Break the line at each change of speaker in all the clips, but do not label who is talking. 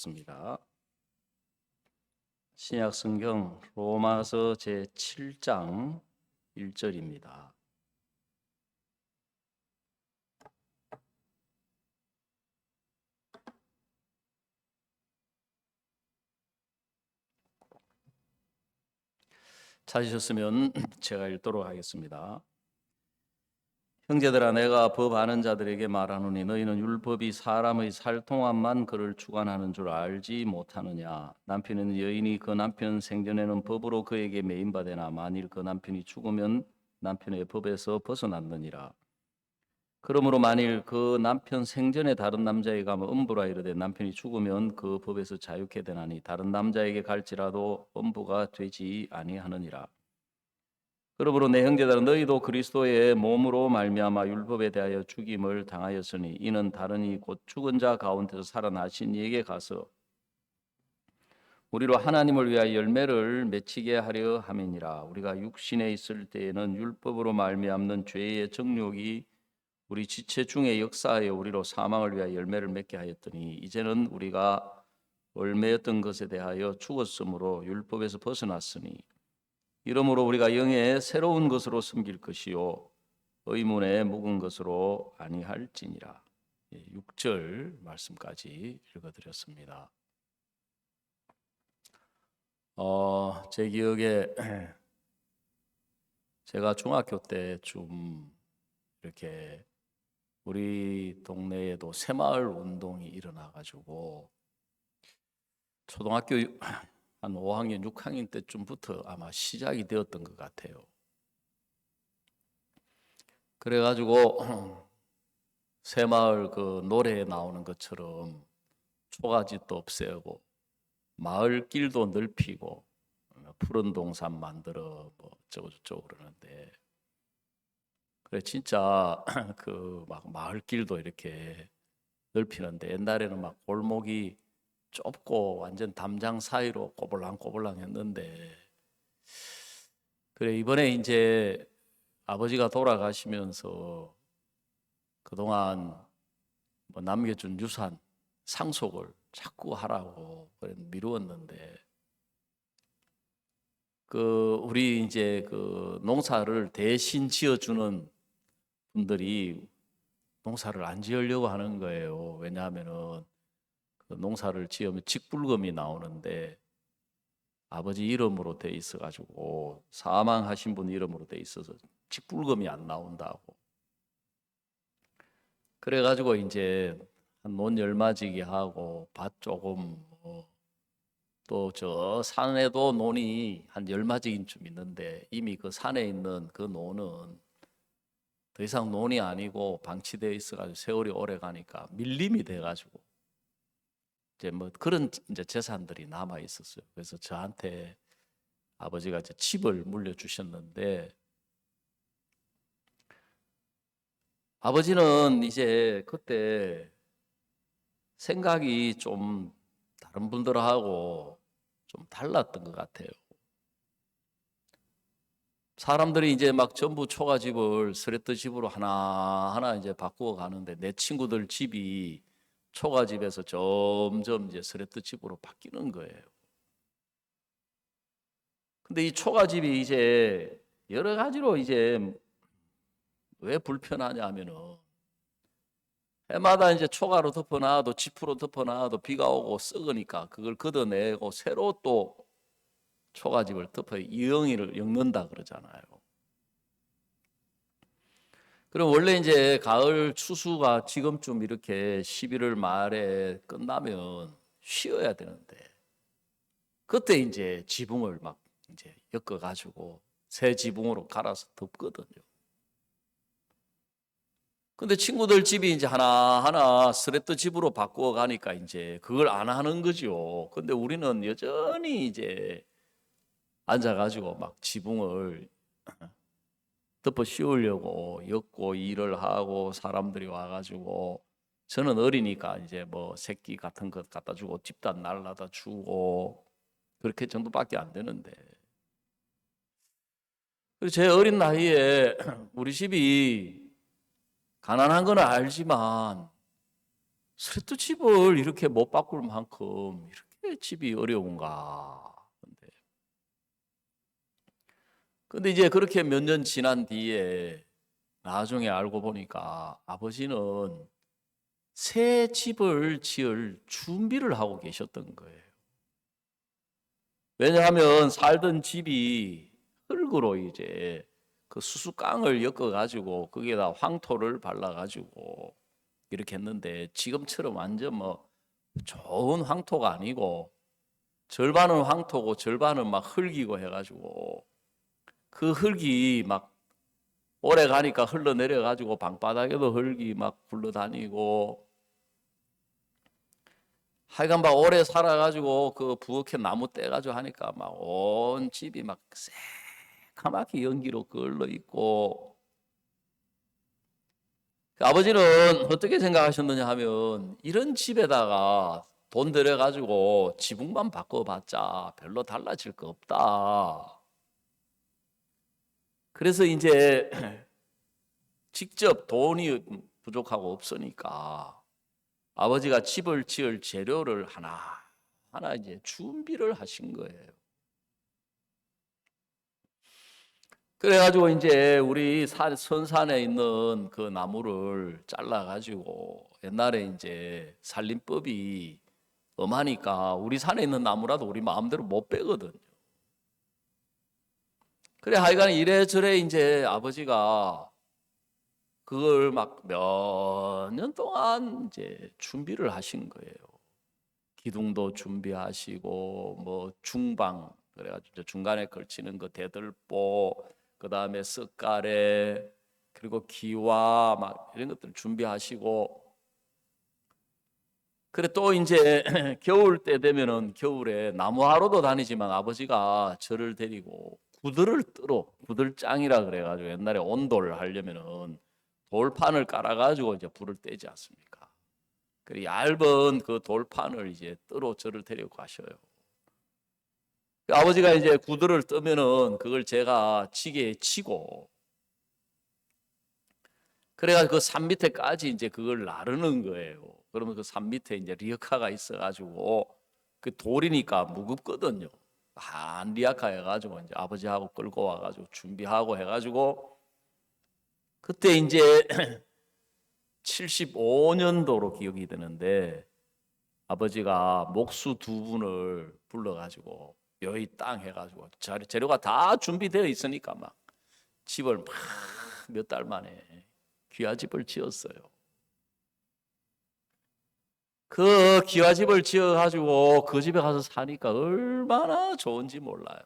습니다. 신약 성경 로마서 제 7장 1절입니다. 찾으셨으면 제가 읽도록 하겠습니다. 형제들아, 내가 법 아는 자들에게 말하노니 너희는 율법이 사람의 살통함만 그를 주관하는 줄 알지 못하느냐. 남편은 여인이 그 남편 생전에는 법으로 그에게 매인받으나 만일 그 남편이 죽으면 남편의 법에서 벗어났느니라. 그러므로 만일 그 남편 생전에 다른 남자에게 가면 음부라 이르되 남편이 죽으면 그 법에서 자유케 되나니 다른 남자에게 갈지라도 음부가 되지 아니하느니라. 그러므로 내 형제들아, 너희도 그리스도의 몸으로 말미암아 율법에 대하여 죽임을 당하였으니 이는 다른이 곧 죽은 자 가운데서 살아나신 이에게 가서 우리로 하나님을 위하여 열매를 맺히게 하려 함이니라. 우리가 육신에 있을 때에는 율법으로 말미암는 죄의 정욕이 우리 지체 중에 역사하여 우리로 사망을 위하여 열매를 맺게 하였더니 이제는 우리가 얽매였던 것에 대하여 죽었으므로 율법에서 벗어났으니 이러므로 우리가 영의 새로운 것으로 섬길 것이요 의문에 묵은 것으로 아니할지니라. 6절 말씀까지 읽어드렸습니다. 제 기억에 제가 중학교 때쯤 이렇게 우리 동네에도 새마을 운동이 일어나가지고 초등학교 한 5학년, 6학년 때쯤부터 아마 시작이 되었던 것 같아요. 그래가지고 새마을 그 노래에 나오는 것처럼 초가집도 없애고 마을 길도 넓히고 푸른 동산 만들어 뭐 어쩌고저쩌고 그러는데 그래 진짜 그 막 마을 길도 이렇게 넓히는데 옛날에는 막 골목이 좁고 완전 담장 사이로 꼬불랑꼬불랑 했는데 그래 이번에 이제 아버지가 돌아가시면서 그동안 뭐 남겨준 유산 상속을 자꾸 하라고 그래 미루었는데 그 우리 이제 그 농사를 대신 지어주는 분들이 농사를 안 지으려고 하는 거예요. 왜냐하면은 그 농사를 지으면 직불금이 나오는데 아버지 이름으로 돼 있어가지고 사망하신 분 이름으로 돼 있어서 직불금이 안 나온다고. 그래가지고 이제 한 논 열마지기 하고 밭 조금 또 저 산에도 논이 한 열마지기쯤 있는데 이미 그 산에 있는 그 논은 더 이상 논이 아니고 방치되어 있어가지고 세월이 오래 가니까 밀림이 돼가지고 이제 뭐 그런 이제 재산들이 남아 있었어요. 그래서 저한테 아버지가 이제 집을 물려주셨는데 아버지는 이제 그때 생각이 좀 다른 분들하고 좀 달랐던 것 같아요. 사람들이 이제 막 전부 초가집을 스레트 집으로 하나하나 이제 바꾸어 가는데 내 친구들 집이 초가집에서 점점 이제 스레트 집으로 바뀌는 거예요. 근데 이 초가집이 이제 여러 가지로 이제 왜 불편하냐 하면은 해마다 이제 초가로 덮어놔도 지프로 덮어놔도 비가 오고 썩으니까 그걸 걷어내고 새로 또 초가집을 덮어 이영이를 엮는다 그러잖아요. 그럼 원래 이제 가을 추수가 지금쯤 이렇게 11월 말에 끝나면 쉬어야 되는데 그때 이제 지붕을 막 이제 엮어가지고 새 지붕으로 갈아서 덮거든요. 근데 친구들 집이 이제 하나하나 스레트 집으로 바꾸어 가니까 이제 그걸 안 하는 거죠. 근데 우리는 여전히 이제 앉아가지고 막 지붕을 덮어 씌우려고 엮고 일을 하고 사람들이 와가지고 저는 어리니까 이제 뭐 새끼 같은 것 갖다 주고 집단 날라다 주고 그렇게 정도밖에 안 되는데 그리고 제 어린 나이에 우리 집이 가난한 건 알지만 스레트 집을 이렇게 못 바꿀 만큼 이렇게 집이 어려운가. 근데 이제 그렇게 몇 년 지난 뒤에 나중에 알고 보니까 아버지는 새 집을 지을 준비를 하고 계셨던 거예요. 왜냐하면 살던 집이 흙으로 이제 그 수수깡을 엮어가지고 거기에다 황토를 발라가지고 이렇게 했는데 지금처럼 완전 뭐 좋은 황토가 아니고 절반은 황토고 절반은 막 흙이고 해가지고 그 흙이 막 오래 가니까 흘러내려가지고 방바닥에도 흙이 막 굴러다니고 하여간 막 오래 살아가지고 그 부엌에 나무 떼가지고 하니까 막 온 집이 막 새카맣게 연기로 걸러 있고 그 아버지는 어떻게 생각하셨느냐 하면 이런 집에다가 돈 들여가지고 지붕만 바꿔봤자 별로 달라질 거 없다. 그래서 이제 직접 돈이 부족하고 없으니까 아버지가 집을 지을 재료를 하나 이제 준비를 하신 거예요. 그래가지고 이제 우리 선산에 있는 그 나무를 잘라가지고 옛날에 이제 살림법이 엄하니까 우리 산에 있는 나무라도 우리 마음대로 못 빼거든요. 그래 하여간 이래저래 이제 아버지가 그걸 막 몇 년 동안 이제 준비를 하신 거예요. 기둥도 준비하시고 뭐 중방 그래가지고 중간에 걸치는 그 대들보 그다음에 쓱가래 그리고 기와 막 이런 것들 준비하시고 그래 또 이제 겨울 때 되면은 겨울에 나무하러도 다니지만 아버지가 저를 데리고 구들을 뜨러 구들장이라 그래가지고 옛날에 온돌 하려면은 돌판을 깔아가지고 이제 불을 떼지 않습니까? 그 얇은 그 돌판을 이제 뜨러 저를 데리고 가셔요. 아버지가 이제 구들을 뜨면은 그걸 제가 지게에 치고 그래가지고 그 산 밑에까지 이제 그걸 나르는 거예요. 그러면 그 산 밑에 이제 리어카가 있어가지고 그 돌이니까 무겁거든요. 한 리어카 해가지고 이제 아버지하고 끌고 와가지고 준비하고 해가지고 그때 이제 75년도로 기억이 되는데 아버지가 목수 두 분을 불러가지고 여의 땅 해가지고 재료가 다 준비되어 있으니까 막 집을 막 몇 달 만에 귀화집을 지었어요. 그 귀화집을 지어가지고 그 집에 가서 사니까 얼마나 좋은지 몰라요.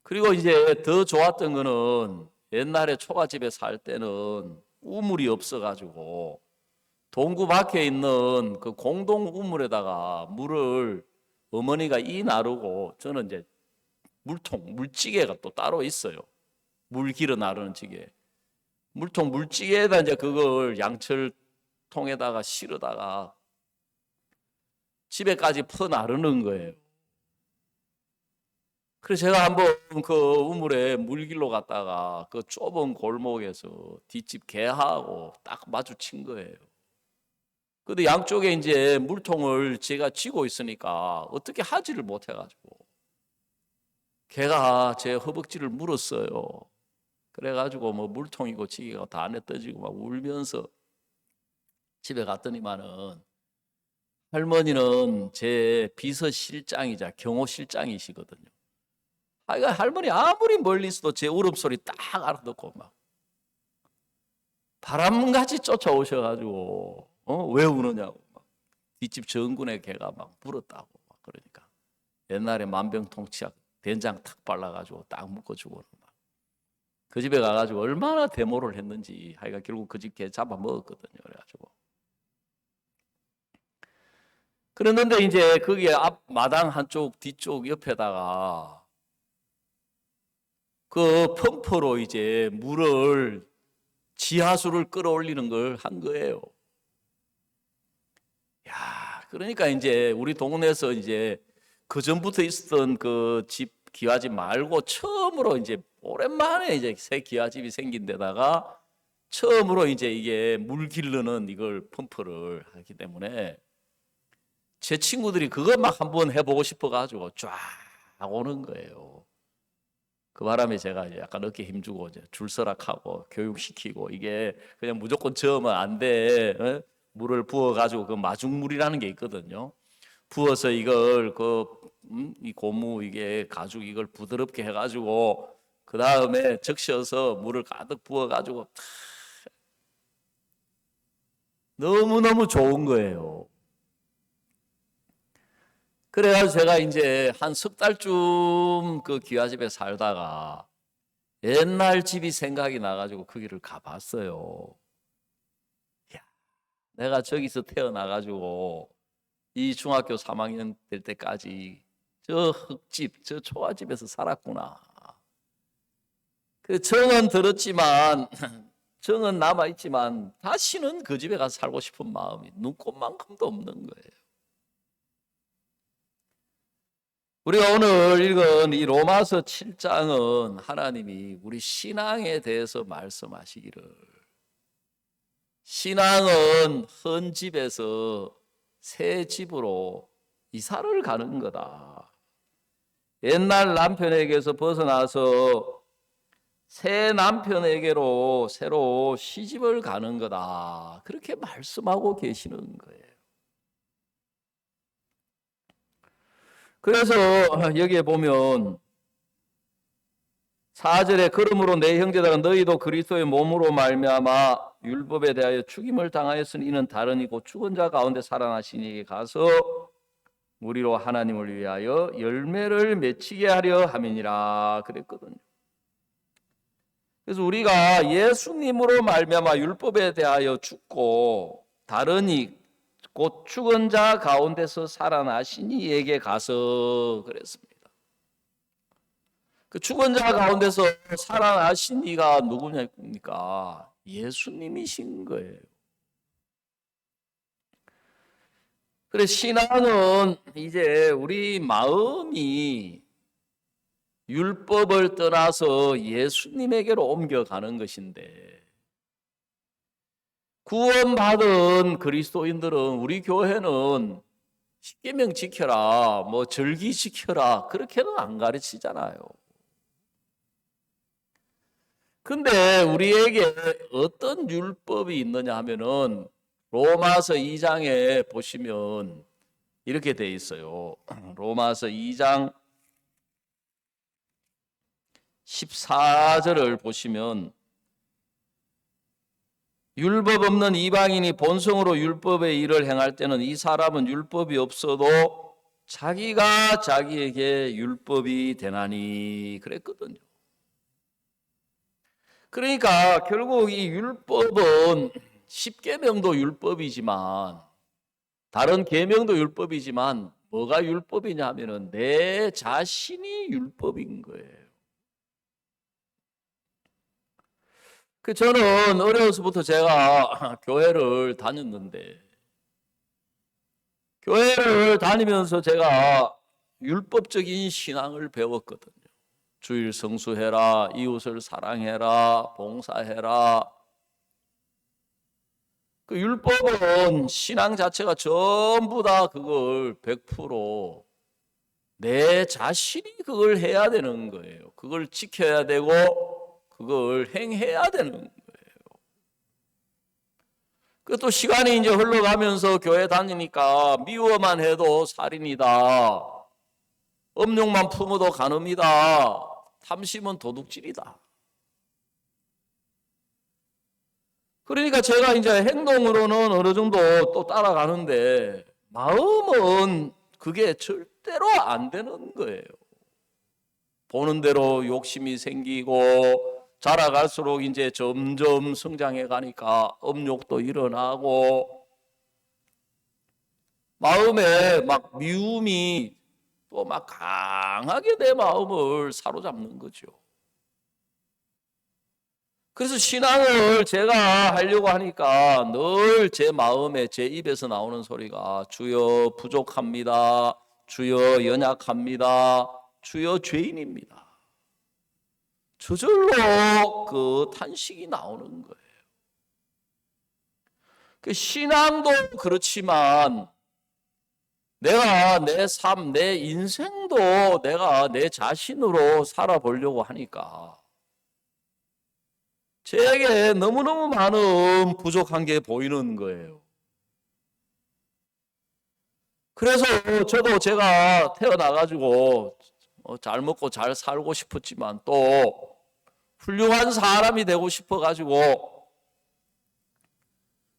그리고 이제 더 좋았던 거는 옛날에 초가집에 살 때는 우물이 없어가지고 동구 밖에 있는 그 공동 우물에다가 물을 어머니가 나르고 저는 이제 물찌개가 또 따로 있어요. 물 길어 나르는 찌개. 물찌개에다 이제 그걸 양철통에다가 실어다가 집에까지 퍼 나르는 거예요. 그래서 제가 한번 그 우물에 물길로 갔다가 그 좁은 골목에서 뒷집 개하고 딱 마주친 거예요. 근데 양쪽에 이제 물통을 제가 쥐고 있으니까 어떻게 하지를 못해가지고 개가 제 허벅지를 물었어요. 그래가지고 뭐 물통이고 지게가 다 안에 떠지고 막 울면서 집에 갔더니만은 할머니는 제 비서실장이자 경호실장이시거든요. 하여간 할머니 아무리 멀리 있어도 제 울음소리 딱 알아듣고 막 바람같이 쫓아오셔가지고 왜 우느냐고 막 뒷집 정군의 개가 막 물었다고 막 그러니까 옛날에 만병통치약 된장 탁 발라가지고 딱 묶어주고는 막 그 집에 가가지고 얼마나 데모를 했는지 하여간 결국 그 집 개 잡아 먹었거든요. 그래가지고 그랬는데 이제 거기에 앞 마당 한쪽 뒤쪽 옆에다가 그 펌프로 이제 물을 지하수를 끌어올리는 걸 한 거예요. 야, 그러니까 이제 우리 동네에서 이제 그 전부터 있었던 그 집 기와집 말고 처음으로 이제 오랜만에 이제 새 기와집이 생긴 데다가 처음으로 이제 이게 물 기르는 이걸 펌프를 하기 때문에 제 친구들이 그것 막 한번 해보고 싶어가지고 쫙 오는 거예요. 그 바람에 제가 이제 약간 어깨 힘주고 이제 줄서락하고 교육시키고 이게 그냥 무조건 저으면 안 돼. 어? 물을 부어가지고 그 마중물이라는 게 있거든요. 부어서 이걸 이 고무 이게 가죽 이걸 부드럽게 해가지고 그 다음에 적셔서 물을 가득 부어가지고 너무너무 좋은 거예요. 그래가지고 제가 이제 한 석 달쯤 그 기와집에 살다가 옛날 집이 생각이 나가지고 거기를 가봤어요. 야, 내가 저기서 태어나가지고 이 중학교 3학년 될 때까지 저 흙집, 저 초가집에서 살았구나. 그 정은 들었지만 정은 남아있지만 다시는 그 집에 가서 살고 싶은 마음이 눈꼽만큼도 없는 거예요. 우리가 오늘 읽은 이 로마서 7장은 하나님이 우리 신앙에 대해서 말씀하시기를 신앙은 한 집에서 새 집으로 이사를 가는 거다. 옛날 남편에게서 벗어나서 새 남편에게로 새로 시집을 가는 거다. 그렇게 말씀하고 계시는 거예요. 그래서 여기에 보면 4절에 그러므로 내 형제들아 너희도 그리스도의 몸으로 말미암아 율법에 대하여 죽임을 당하였으니 이는 다른 이고 죽은 자 가운데 살아나신 이에게 가서 우리로 하나님을 위하여 열매를 맺히게 하려 함이니라 그랬거든요. 그래서 우리가 예수님으로 말미암아 율법에 대하여 죽고 다른 이 곧 죽은 자 가운데서 살아나신 이에게 가서 그랬습니다. 그 죽은 자 가운데서 살아나신 이가 누구냐니까 예수님이신 거예요. 그래서 신앙은 이제 우리 마음이 율법을 떠나서 예수님에게로 옮겨가는 것인데 구원받은 그리스도인들은 우리 교회는 십계명 지켜라, 뭐 절기 지켜라 그렇게는 안 가르치잖아요. 근데 우리에게 어떤 율법이 있느냐 하면은 로마서 2장에 보시면 이렇게 돼 있어요. 로마서 2장 14절을 보시면 율법 없는 이방인이 본성으로 율법의 일을 행할 때는 이 사람은 율법이 없어도 자기가 자기에게 율법이 되나니 그랬거든요. 그러니까 결국 이 율법은 십계명도 율법이지만 다른 계명도 율법이지만 뭐가 율법이냐 하면은 내 자신이 율법인 거예요. 저는 어려서부터 제가 교회를 다녔는데 교회를 다니면서 제가 율법적인 신앙을 배웠거든요. 주일 성수해라, 이웃을 사랑해라, 봉사해라. 그 율법은 신앙 자체가 전부 다 그걸 100%내 자신이 그걸 해야 되는 거예요. 그걸 지켜야 되고 그걸 행해야 되는 거예요. 또 시간이 이제 흘러가면서 교회 다니니까 미워만 해도 살인이다. 음욕만 품어도 간음이다. 탐심은 도둑질이다. 그러니까 제가 이제 행동으로는 어느 정도 또 따라가는데 마음은 그게 절대로 안 되는 거예요. 보는 대로 욕심이 생기고 자라갈수록 이제 점점 성장해 가니까 음욕도 일어나고 마음에 막 미움이 또 막 강하게 내 마음을 사로잡는 거죠. 그래서 신앙을 제가 하려고 하니까 늘 제 마음에 제 입에서 나오는 소리가 주여 부족합니다. 주여 연약합니다. 주여 죄인입니다. 저절로 그 탄식이 나오는 거예요. 그 신앙도 그렇지만 내가 내 삶, 내 인생도 내가 내 자신으로 살아보려고 하니까 제게 너무너무 많은 부족한 게 보이는 거예요. 그래서 저도 제가 태어나가지고 잘 먹고 잘 살고 싶었지만 또 훌륭한 사람이 되고 싶어가지고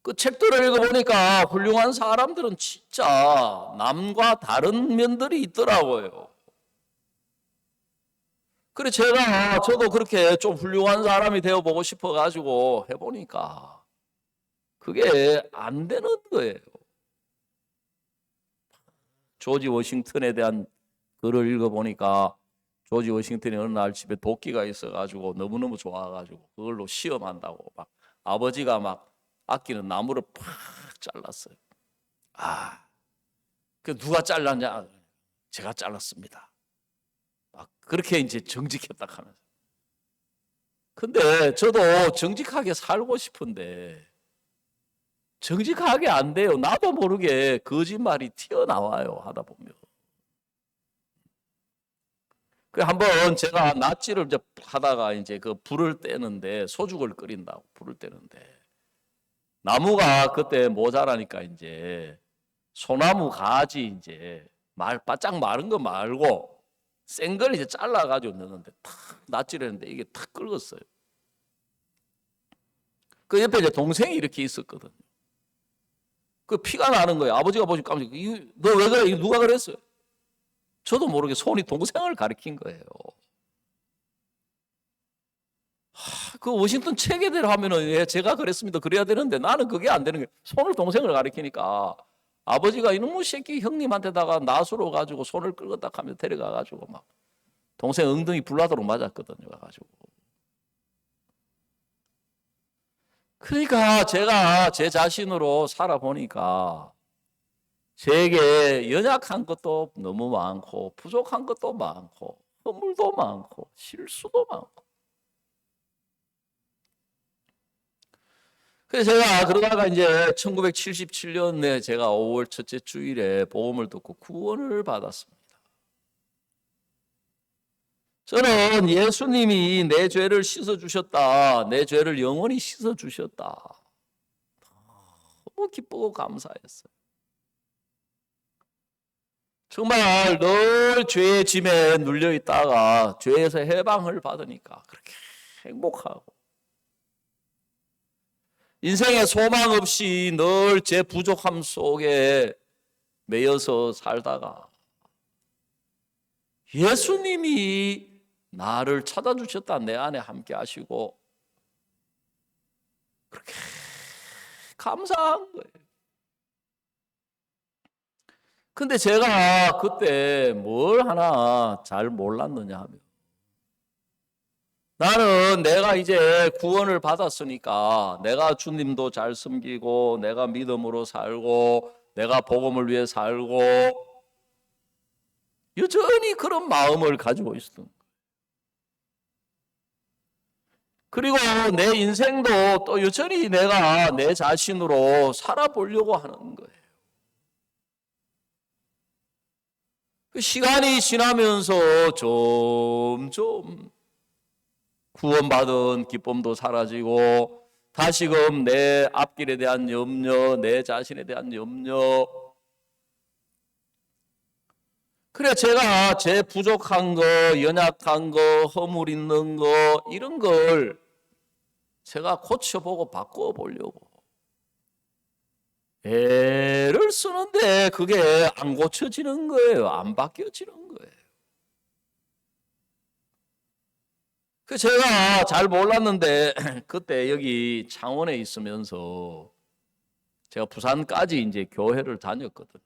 그 책들을 읽어보니까 훌륭한 사람들은 진짜 남과 다른 면들이 있더라고요. 그래 저도 그렇게 좀 훌륭한 사람이 되어보고 싶어가지고 해보니까 그게 안 되는 거예요. 조지 워싱턴에 대한 글을 읽어보니까 조지 워싱턴이 어느 날 집에 도끼가 있어가지고 너무너무 좋아가지고 그걸로 시험한다고 막 아버지가 막 아끼는 나무를 팍 잘랐어요. 그 누가 잘랐냐? 제가 잘랐습니다. 막 그렇게 이제 정직했다 하면서. 근데 저도 정직하게 살고 싶은데 정직하게 안 돼요. 나도 모르게 거짓말이 튀어나와요. 하다 보면. 그 한번 제가 낫지를 이제 하다가 이제 그 불을 떼는데 소죽을 끓인다고 불을 떼는데 나무가 그때 모자라니까 이제 소나무 가지 이제 바짝 마른 거 말고 센 걸 이제 잘라가지고 넣는데 탁 낫지를 했는데 이게 탁 끓었어요. 그 옆에 이제 동생이 이렇게 있었거든요. 그 피가 나는 거예요. 아버지가 보시고 깜짝 너 왜 그래? 누가 그랬어요? 저도 모르게 손이 동생을 가리킨 거예요. 그 워싱턴 체계대로 하면은 제가 그랬습니다. 그래야 되는데 나는 그게 안 되는 거예요. 손을 동생을 가리키니까 아버지가 이놈의 새끼 형님한테다가 나수로 가지고 손을 끌었다 하면 데려가 가지고 막 동생 엉덩이 불나도록 맞았거든요. 가지고. 그러니까 제가 제 자신으로 살아보니까 제게 연약한 것도 너무 많고 부족한 것도 많고 허물도 많고 실수도 많고 그래서 제가 그러다가 이제 1977년에 제가 5월 첫째 주일에 복음을 듣고 구원을 받았습니다. 저는 예수님이 내 죄를 씻어주셨다. 내 죄를 영원히 씻어주셨다. 너무 기쁘고 감사했어요. 정말 늘 죄의 짐에 눌려 있다가 죄에서 해방을 받으니까 그렇게 행복하고 인생에 소망 없이 늘 제 부족함 속에 매여서 살다가 예수님이 나를 찾아주셨다. 내 안에 함께 하시고 그렇게 감사한 거예요. 근데 제가 그때 뭘 하나 잘 몰랐느냐 하면 나는 내가 이제 구원을 받았으니까 내가 주님도 잘 섬기고 내가 믿음으로 살고 내가 복음을 위해 살고 여전히 그런 마음을 가지고 있었던 거예요. 그리고 내 인생도 또 여전히 내가 내 자신으로 살아보려고 하는 거예요. 그 시간이 지나면서 점점 구원받은 기쁨도 사라지고 다시금 내 앞길에 대한 염려, 내 자신에 대한 염려. 그래 제가 제 부족한 거, 연약한 거, 허물 있는 거 이런 걸 제가 고쳐보고 바꿔보려고 애를 쓰는데 그게 안 고쳐지는 거예요. 안 바뀌어지는 거예요. 그 제가 잘 몰랐는데 그때 여기 창원에 있으면서 제가 부산까지 이제 교회를 다녔거든요.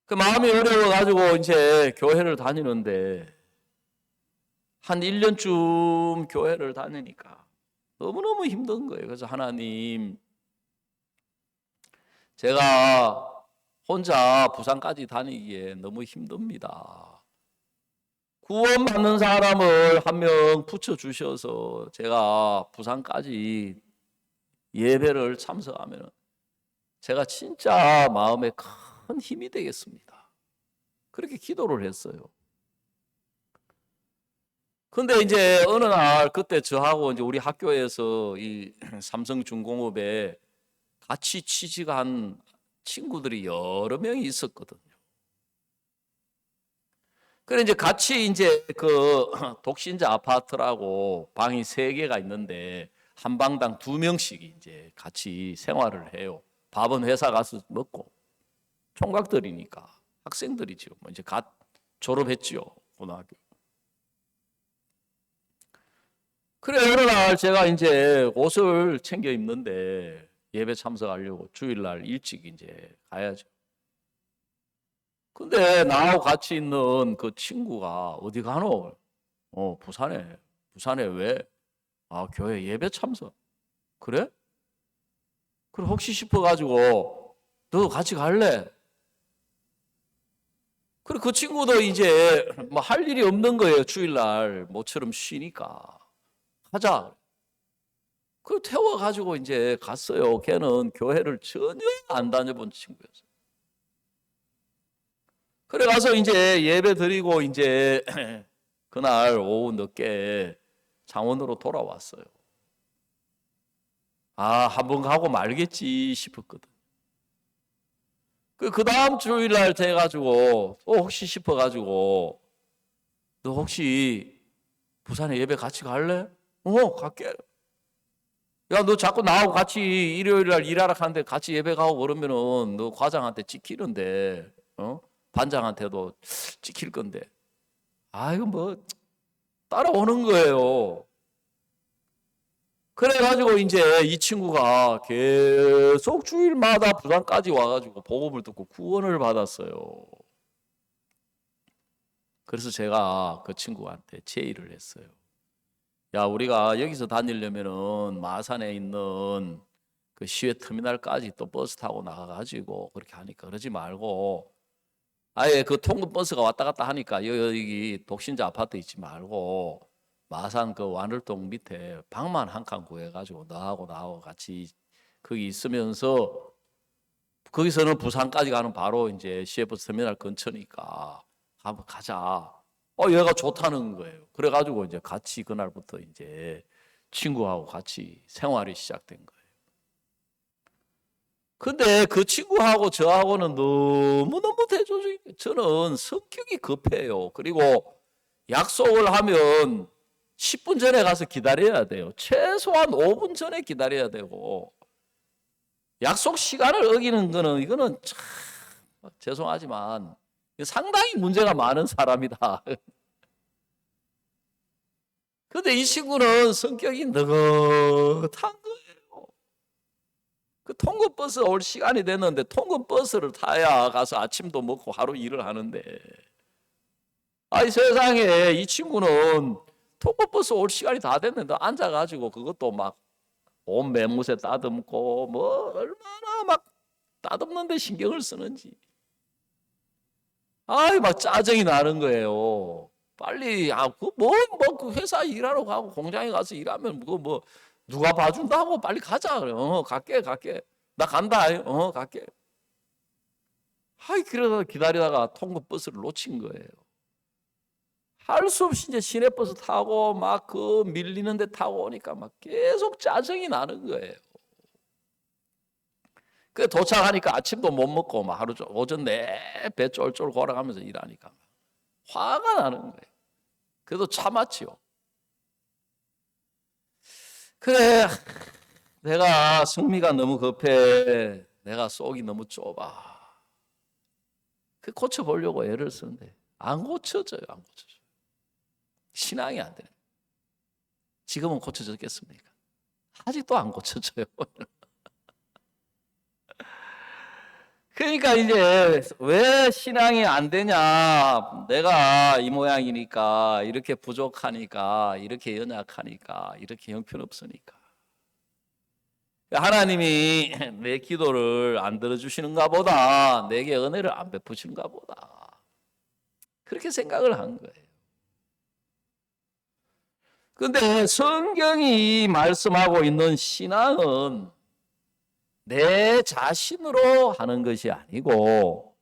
그 마음이 어려워가지고 이제 교회를 다니는데 한 1년쯤 교회를 다니니까 너무너무 힘든 거예요. 그래서 하나님, 제가 혼자 부산까지 다니기에 너무 힘듭니다. 구원받는 사람을 한 명 붙여주셔서 제가 부산까지 예배를 참석하면 제가 진짜 마음에 큰 힘이 되겠습니다. 그렇게 기도를 했어요. 근데 이제 어느 날 그때 저하고 이제 우리 학교에서 이 삼성중공업에 같이 취직한 친구들이 여러 명이 있었거든요. 그래 이제 같이 이제 그 독신자 아파트라고 방이 3개가 있는데 한 방당 2명씩 이제 같이 생활을 해요. 밥은 회사 가서 먹고 총각들이니까 학생들이죠. 뭐 이제 갓 졸업했지요, 고등학교. 그래 어느 날 제가 이제 옷을 챙겨 입는데 예배 참석하려고 주일날 일찍 이제 가야죠. 근데 나하고 같이 있는 그 친구가 어디 가노? 부산에. 부산에 왜? 아, 교회 예배 참석. 그래? 그래 혹시 싶어가지고 너도 같이 갈래? 그래 그 친구도 이제 뭐 할 일이 없는 거예요. 주일날 모처럼 쉬니까 가자. 그 태워가지고 이제 갔어요. 걔는 교회를 전혀 안 다녀본 친구였어요. 그래 가서 이제 예배 드리고 이제 그날 오후 늦게 창원으로 돌아왔어요. 아, 한번 가고 말겠지 싶었거든. 그 다음 주일날 돼가지고 또 혹시 싶어가지고 너 혹시 부산에 예배 같이 갈래? 갈게. 야, 너 자꾸 나하고 같이 일요일날 일하러 가는데 같이 예배 가고 그러면은 너 과장한테 찍히는데, 반장한테도 찍힐 건데. 아, 이거 뭐 따라오는 거예요. 그래가지고 이제 이 친구가 계속 주일마다 부산까지 와가지고 복음을 듣고 구원을 받았어요. 그래서 제가 그 친구한테 제의를 했어요. 야, 우리가 여기서 다니려면은 마산에 있는 그 시외 터미널까지 또 버스 타고 나가가지고 그렇게 하니까 그러지 말고 아예 그 통근 버스가 왔다 갔다 하니까 여기 독신자 아파트 있지 말고 마산 그 완월동 밑에 방만 한 칸 구해가지고 너하고 나하고 같이 거기 있으면서 거기서는 부산까지 가는 바로 이제 시외버스 터미널 근처니까 한번 가자. 얘가 좋다는 거예요. 그래가지고 이제 같이 그날부터 이제 친구하고 같이 생활이 시작된 거예요. 근데 그 친구하고 저하고는 너무너무 대조적인, 저는 성격이 급해요. 그리고 약속을 하면 10분 전에 가서 기다려야 돼요. 최소한 5분 전에 기다려야 되고, 약속 시간을 어기는 거는, 이거는 참, 죄송하지만, 상당히 문제가 많은 사람이다. 근데 이 친구는 성격이 느긋한 거예요. 그 통근버스 올 시간이 됐는데 통근버스를 타야 가서 아침도 먹고 하루 일을 하는데, 아이 세상에 이 친구는 통근버스 올 시간이 다 됐는데 앉아가지고 그것도 막 온 매무새 따듬고 뭐 얼마나 막 따듬는데 신경을 쓰는지, 아이 막 짜증이 나는 거예요. 빨리 그 회사 일하러 가고 공장에 가서 일하면 그거 뭐 누가 봐준다고 빨리 가자. 그래. 갈게. 나 간다. 갈게. 그러다 기다리다가 통근버스를 놓친 거예요. 할 수 없이 이제 시내버스 타고 막 그 밀리는 데 타고 오니까 막 계속 짜증이 나는 거예요. 그 도착하니까 아침도 못 먹고 막 하루 오전 내배 쫄쫄 걸어가면서 일하니까 화가 나는 거예요. 그래도 참았지요. 그래, 내가 승미가 너무 급해. 내가 속이 너무 좁아. 그 고쳐보려고 애를 쓰는데 안 고쳐져요. 안 고쳐져요. 신앙이 안 되네. 지금은 고쳐졌겠습니까? 아직도 안 고쳐져요. 그러니까 이제 왜 신앙이 안 되냐? 내가 이 모양이니까, 이렇게 부족하니까, 이렇게 연약하니까, 이렇게 형편없으니까. 하나님이 내 기도를 안 들어주시는가 보다, 내게 은혜를 안 베푸시는가 보다, 그렇게 생각을 한 거예요. 근데 성경이 말씀하고 있는 신앙은 내 자신으로 하는 것이 아니고,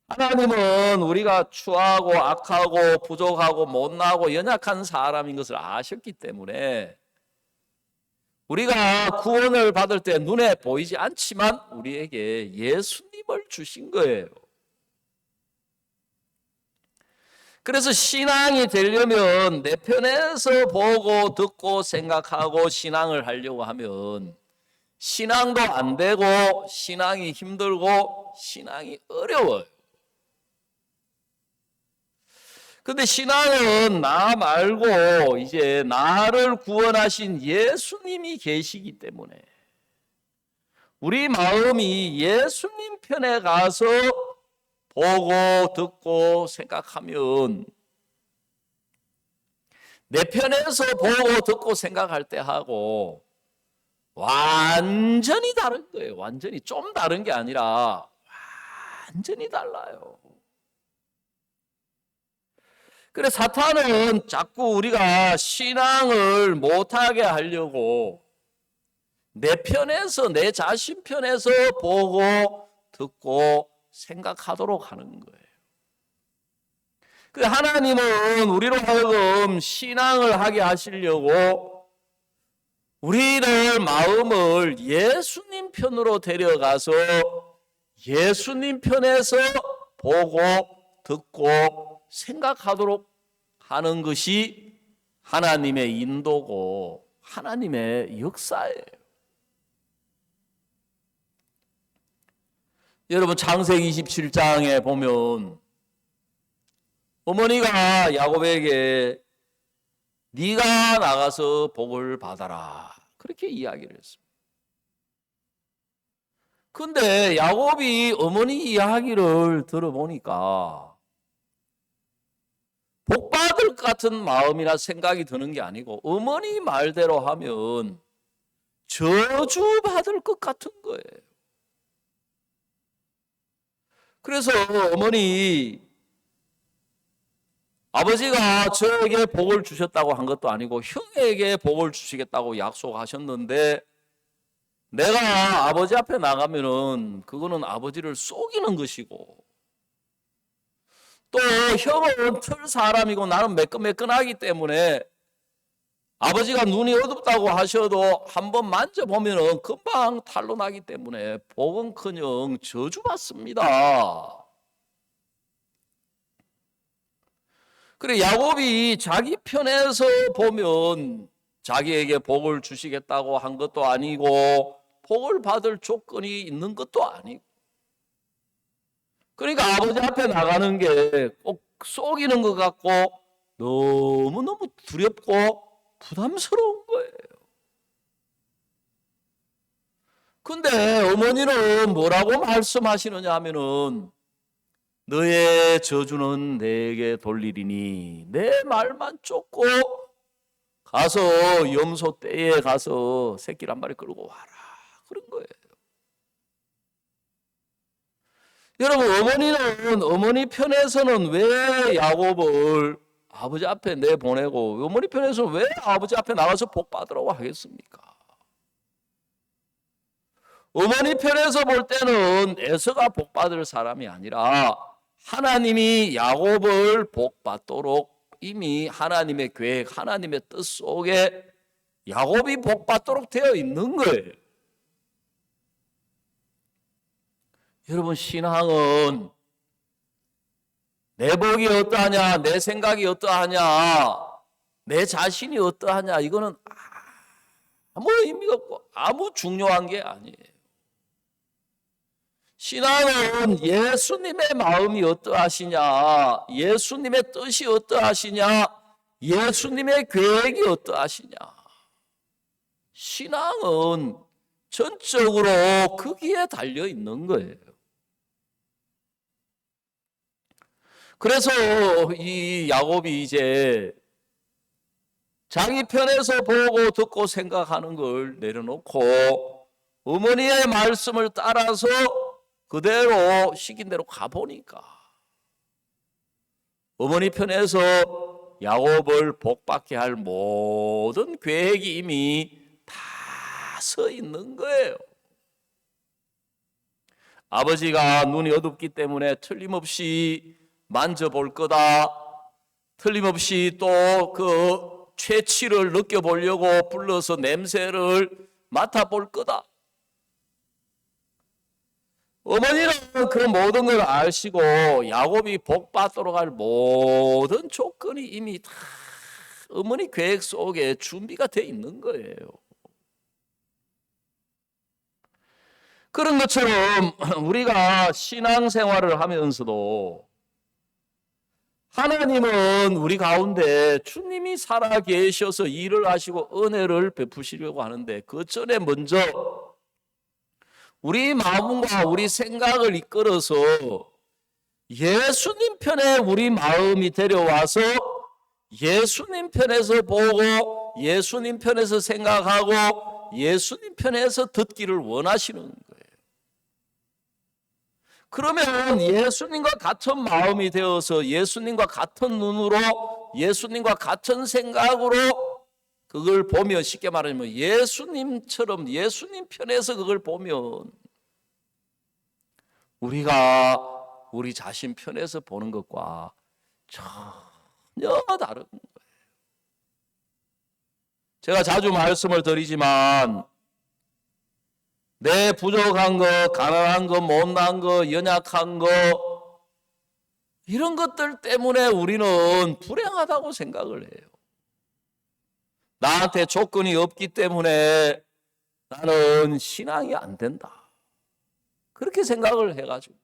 하나님은 우리가 추하고 악하고 부족하고 못나고 연약한 사람인 것을 아셨기 때문에 우리가 구원을 받을 때 눈에 보이지 않지만 우리에게 예수님을 주신 거예요. 그래서 신앙이 되려면 내 편에서 보고 듣고 생각하고 신앙을 하려고 하면 신앙도 안 되고 신앙이 힘들고 신앙이 어려워요. 근데 신앙은 나 말고 이제 나를 구원하신 예수님이 계시기 때문에 우리 마음이 예수님 편에 가서 보고 듣고 생각하면 내 편에서 보고 듣고 생각할 때 하고 완전히 다른 거예요. 완전히 좀 다른 게 아니라 완전히 달라요. 그래 사탄은 자꾸 우리가 신앙을 못하게 하려고 내 편에서 내 자신 편에서 보고 듣고 생각하도록 하는 거예요. 그 하나님은 우리로 하여금 신앙을 하게 하시려고 우리를 마음을 예수님 편으로 데려가서 예수님 편에서 보고 듣고 생각하도록 하는 것이 하나님의 인도고 하나님의 역사예요. 여러분 창세기 27장에 보면 어머니가 야곱에게 네가 나가서 복을 받아라 그렇게 이야기를 했습니다. 근데 야곱이 어머니 이야기를 들어보니까 복받을 것 같은 마음이나 생각이 드는 게 아니고 어머니 말대로 하면 저주받을 것 같은 거예요. 그래서 어머니 아버지가 저에게 복을 주셨다고 한 것도 아니고 형에게 복을 주시겠다고 약속하셨는데 내가 아버지 앞에 나가면은 그거는 아버지를 속이는 것이고 또 형은 틀 사람이고 나는 매끈매끈하기 때문에 아버지가 눈이 어둡다고 하셔도 한번 만져보면 금방 탄로 나기 때문에 복은커녕 저주받습니다. 그래 야곱이 자기 편에서 보면 자기에게 복을 주시겠다고 한 것도 아니고 복을 받을 조건이 있는 것도 아니고 그러니까 아버지 앞에 나가는 게 꼭 속이는 것 같고 너무너무 두렵고 부담스러운 거예요. 근데 어머니는 뭐라고 말씀하시느냐 하면은 너의 저주는 내게 돌리리니 내 말만 쫓고 가서 염소 떼에 가서 새끼를 한 마리 끌고 와라 그런 거예요. 여러분 어머니는 어머니 편에서는 왜 야곱을 아버지 앞에 내보내고 어머니 편에서는 왜 아버지 앞에 나가서 복 받으라고 하겠습니까? 어머니 편에서 볼 때는 에서가 복 받을 사람이 아니라 하나님이 야곱을 복 받도록 이미 하나님의 계획, 하나님의 뜻 속에 야곱이 복 받도록 되어 있는 거예요. 여러분 신앙은 내 복이 어떠하냐, 내 생각이 어떠하냐, 내 자신이 어떠하냐 이거는 아무 의미가 없고 아무 중요한 게 아니에요. 신앙은 예수님의 마음이 어떠하시냐, 예수님의 뜻이 어떠하시냐, 예수님의 계획이 어떠하시냐. 신앙은 전적으로 거기에 달려 있는 거예요. 그래서 이 야곱이 이제 자기 편에서 보고 듣고 생각하는 걸 내려놓고 어머니의 말씀을 따라서 그대로 시킨 대로 가보니까 어머니 편에서 야곱을 복받게 할 모든 계획이 이미 다 서 있는 거예요. 아버지가 눈이 어둡기 때문에 틀림없이 만져볼 거다. 틀림없이 또 그 채취를 느껴보려고 불러서 냄새를 맡아볼 거다. 어머니는 그 모든 걸 아시고 야곱이 복받도록 할 모든 조건이 이미 다 어머니 계획 속에 준비가 돼 있는 거예요. 그런 것처럼 우리가 신앙생활을 하면서도 하나님은 우리 가운데 주님이 살아 계셔서 일을 하시고 은혜를 베푸시려고 하는데 그 전에 먼저 우리 마음과 우리 생각을 이끌어서 예수님 편에 우리 마음이 데려와서 예수님 편에서 보고 예수님 편에서 생각하고 예수님 편에서 듣기를 원하시는 거예요. 그러면 예수님과 같은 마음이 되어서 예수님과 같은 눈으로 예수님과 같은 생각으로 그걸 보면 쉽게 말하면 예수님처럼 예수님 편에서 그걸 보면 우리가 우리 자신 편에서 보는 것과 전혀 다른 거예요. 제가 자주 말씀을 드리지만 내 부족한 거, 가난한 거, 못난 거, 연약한 거 이런 것들 때문에 우리는 불행하다고 생각을 해요. 나한테 조건이 없기 때문에 나는 신앙이 안 된다. 그렇게 생각을 해가지고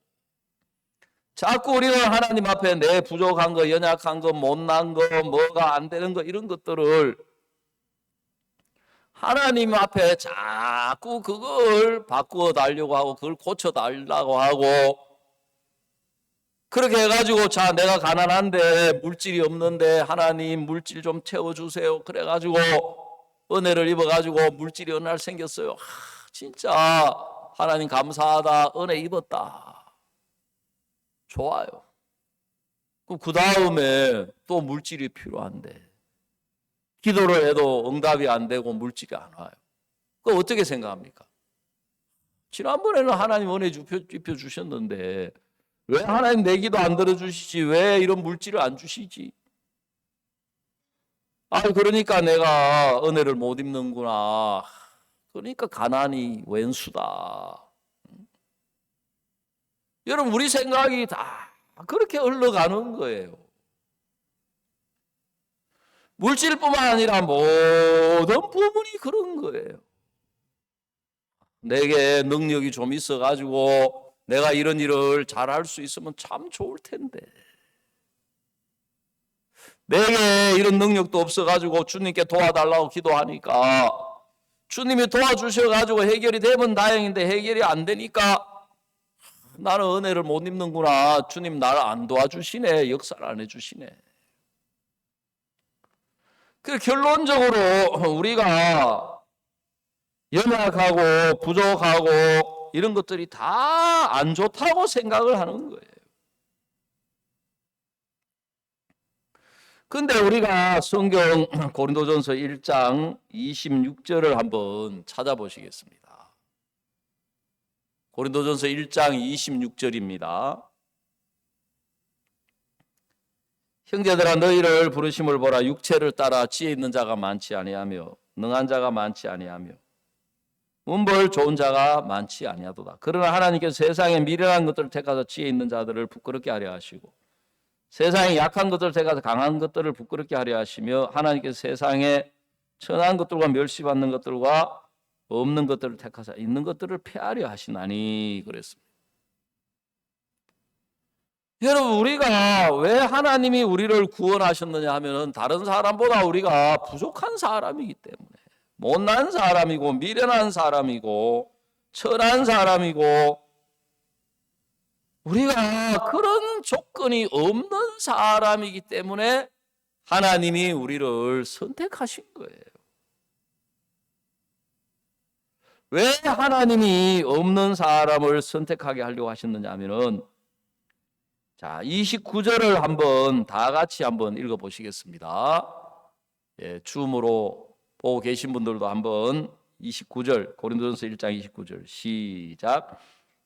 자꾸 우리는 하나님 앞에 내 부족한 거, 연약한 거, 못난 거, 뭐가 안 되는 거 이런 것들을 하나님 앞에 자꾸 그걸 바꾸어 달라고 하고 그걸 고쳐 달라고 하고 그렇게 해가지고 자 내가 가난한데 물질이 없는데 하나님 물질 좀 채워주세요. 그래가지고 은혜를 입어가지고 물질이 어느 날 생겼어요. 진짜 하나님 감사하다. 은혜 입었다. 좋아요. 그 다음에 또 물질이 필요한데 기도를 해도 응답이 안 되고 물질이 안 와요. 그거 어떻게 생각합니까? 지난번에는 하나님 은혜 입혀주셨는데 왜 하나님 내 기도 안 들어주시지? 왜 이런 물질을 안 주시지? 그러니까 내가 은혜를 못 입는구나. 그러니까 가난이 왼수다. 여러분 우리 생각이 다 그렇게 흘러가는 거예요. 물질뿐만 아니라 모든 부분이 그런 거예요. 내게 능력이 좀 있어가지고 내가 이런 일을 잘할 수 있으면 참 좋을 텐데 내게 이런 능력도 없어가지고 주님께 도와달라고 기도하니까 주님이 도와주셔가지고 해결이 되면 다행인데 해결이 안 되니까 나는 은혜를 못 입는구나. 주님 나를 안 도와주시네. 역사를 안 해주시네. 그 결론적으로 우리가 연약하고 부족하고 이런 것들이 다 안 좋다고 생각을 하는 거예요. 근데 우리가 성경 고린도전서 1장 26절을 한번 찾아보시겠습니다. 고린도전서 1장 26절입니다. 형제들아 너희를 부르심을 보라. 육체를 따라 지혜 있는 자가 많지 아니하며 능한 자가 많지 아니하며 문벌 좋은 자가 많지 아니하도다. 그러나 하나님께서 세상에 미련한 것들을 택하서 지혜 있는 자들을 부끄럽게 하려 하시고 세상에 약한 것들을 택하서 강한 것들을 부끄럽게 하려 하시며 하나님께서 세상에 천한 것들과 멸시받는 것들과 없는 것들을 택하사 있는 것들을 폐하려 하시나니 그랬습니다. 여러분 우리가 왜 하나님이 우리를 구원하셨느냐 하면 다른 사람보다 우리가 부족한 사람이기 때문에 못난 사람이고 미련한 사람이고 천한 사람이고 우리가 그런 조건이 없는 사람이기 때문에 하나님이 우리를 선택하신 거예요. 왜 하나님이 없는 사람을 선택하게 하려고 하셨느냐 하면은 자, 29절을 한번 다 같이 한번 읽어 보시겠습니다. 예, 줌으로 보고 계신 분들도 한번 29절 고린도전서 1장 29절 시작.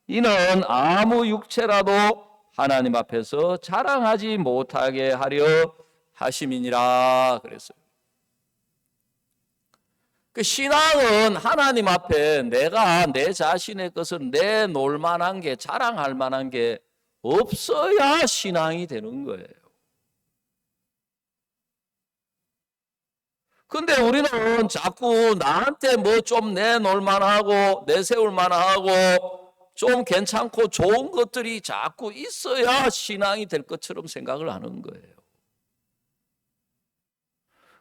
이는 아무 육체라도 하나님 앞에서 자랑하지 못하게 하려 하심이니라 그랬어요. 그 신앙은 하나님 앞에 내가 내 자신의 것을 내놓을 만한 게, 자랑할 만한 게 없어야 신앙이 되는 거예요. 근데 우리는 자꾸 나한테 뭐 좀 내놓을 만하고 내세울 만하고 좀 괜찮고 좋은 것들이 자꾸 있어야 신앙이 될 것처럼 생각을 하는 거예요.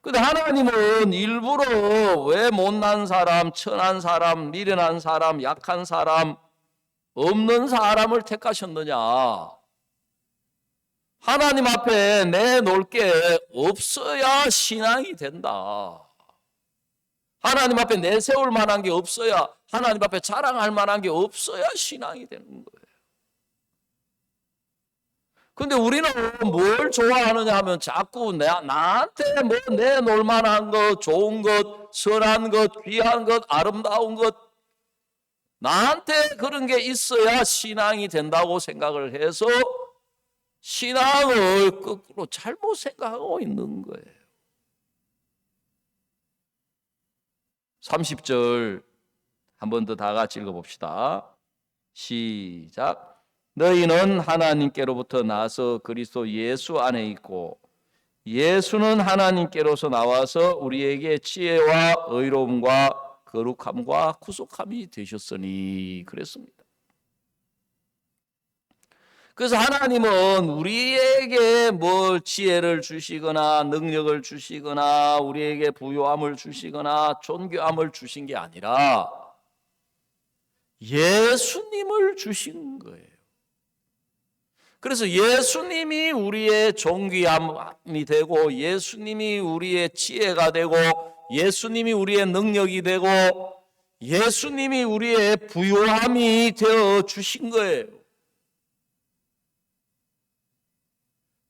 근데 하나님은 일부러 왜 못난 사람, 천한 사람, 미련한 사람, 약한 사람, 없는 사람을 택하셨느냐? 하나님 앞에 내놓을 게 없어야 신앙이 된다. 하나님 앞에 내세울 만한 게 없어야, 하나님 앞에 자랑할 만한 게 없어야 신앙이 되는 거예요. 근데 우리는 뭘 좋아하느냐 하면 자꾸 나한테 뭐 내놓을 만한 것, 좋은 것, 선한 것, 귀한 것, 아름다운 것, 나한테 그런 게 있어야 신앙이 된다고 생각을 해서 신앙을 거꾸로 잘못 생각하고 있는 거예요. 30절 한 번 더 다 같이 읽어봅시다. 시작. 너희는 하나님께로부터 나서 그리스도 예수 안에 있고 예수는 하나님께로서 나와서 우리에게 지혜와 의로움과 거룩함과 구속함이 되셨으니 그랬습니다. 그래서 하나님은 우리에게 뭐 지혜를 주시거나 능력을 주시거나 우리에게 부요함을 주시거나 존귀함을 주신 게 아니라 예수님을 주신 거예요. 그래서 예수님이 우리의 존귀함이 되고 예수님이 우리의 지혜가 되고 예수님이 우리의 능력이 되고 예수님이 우리의 부요함이 되어 주신 거예요.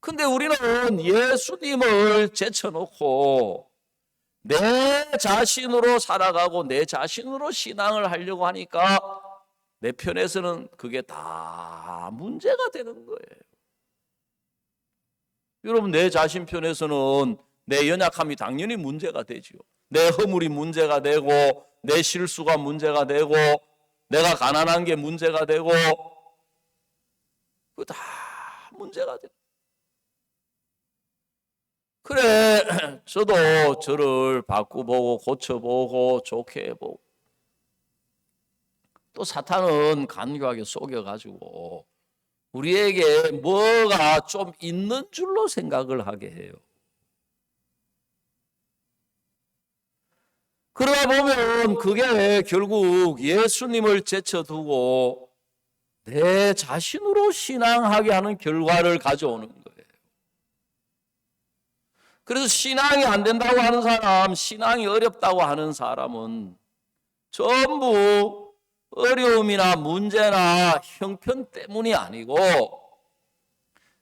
근데 우리는 예수님을 제쳐놓고 내 자신으로 살아가고 내 자신으로 신앙을 하려고 하니까 내 편에서는 그게 다 문제가 되는 거예요. 여러분, 내 자신 편에서는 내 연약함이 당연히 문제가 되지요. 내 허물이 문제가 되고 내 실수가 문제가 되고 내가 가난한 게 문제가 되고 그거 다 문제가 돼요. 그래, 저도 저를 바꾸보고 고쳐보고 좋게 해보고 또 사탄은 간교하게 속여가지고 우리에게 뭐가 좀 있는 줄로 생각을 하게 해요. 그러다 보면 그게 결국 예수님을 제쳐두고 내 자신으로 신앙하게 하는 결과를 가져오는 거예요. 그래서 신앙이 안 된다고 하는 사람, 신앙이 어렵다고 하는 사람은 전부 어려움이나 문제나 형편 때문이 아니고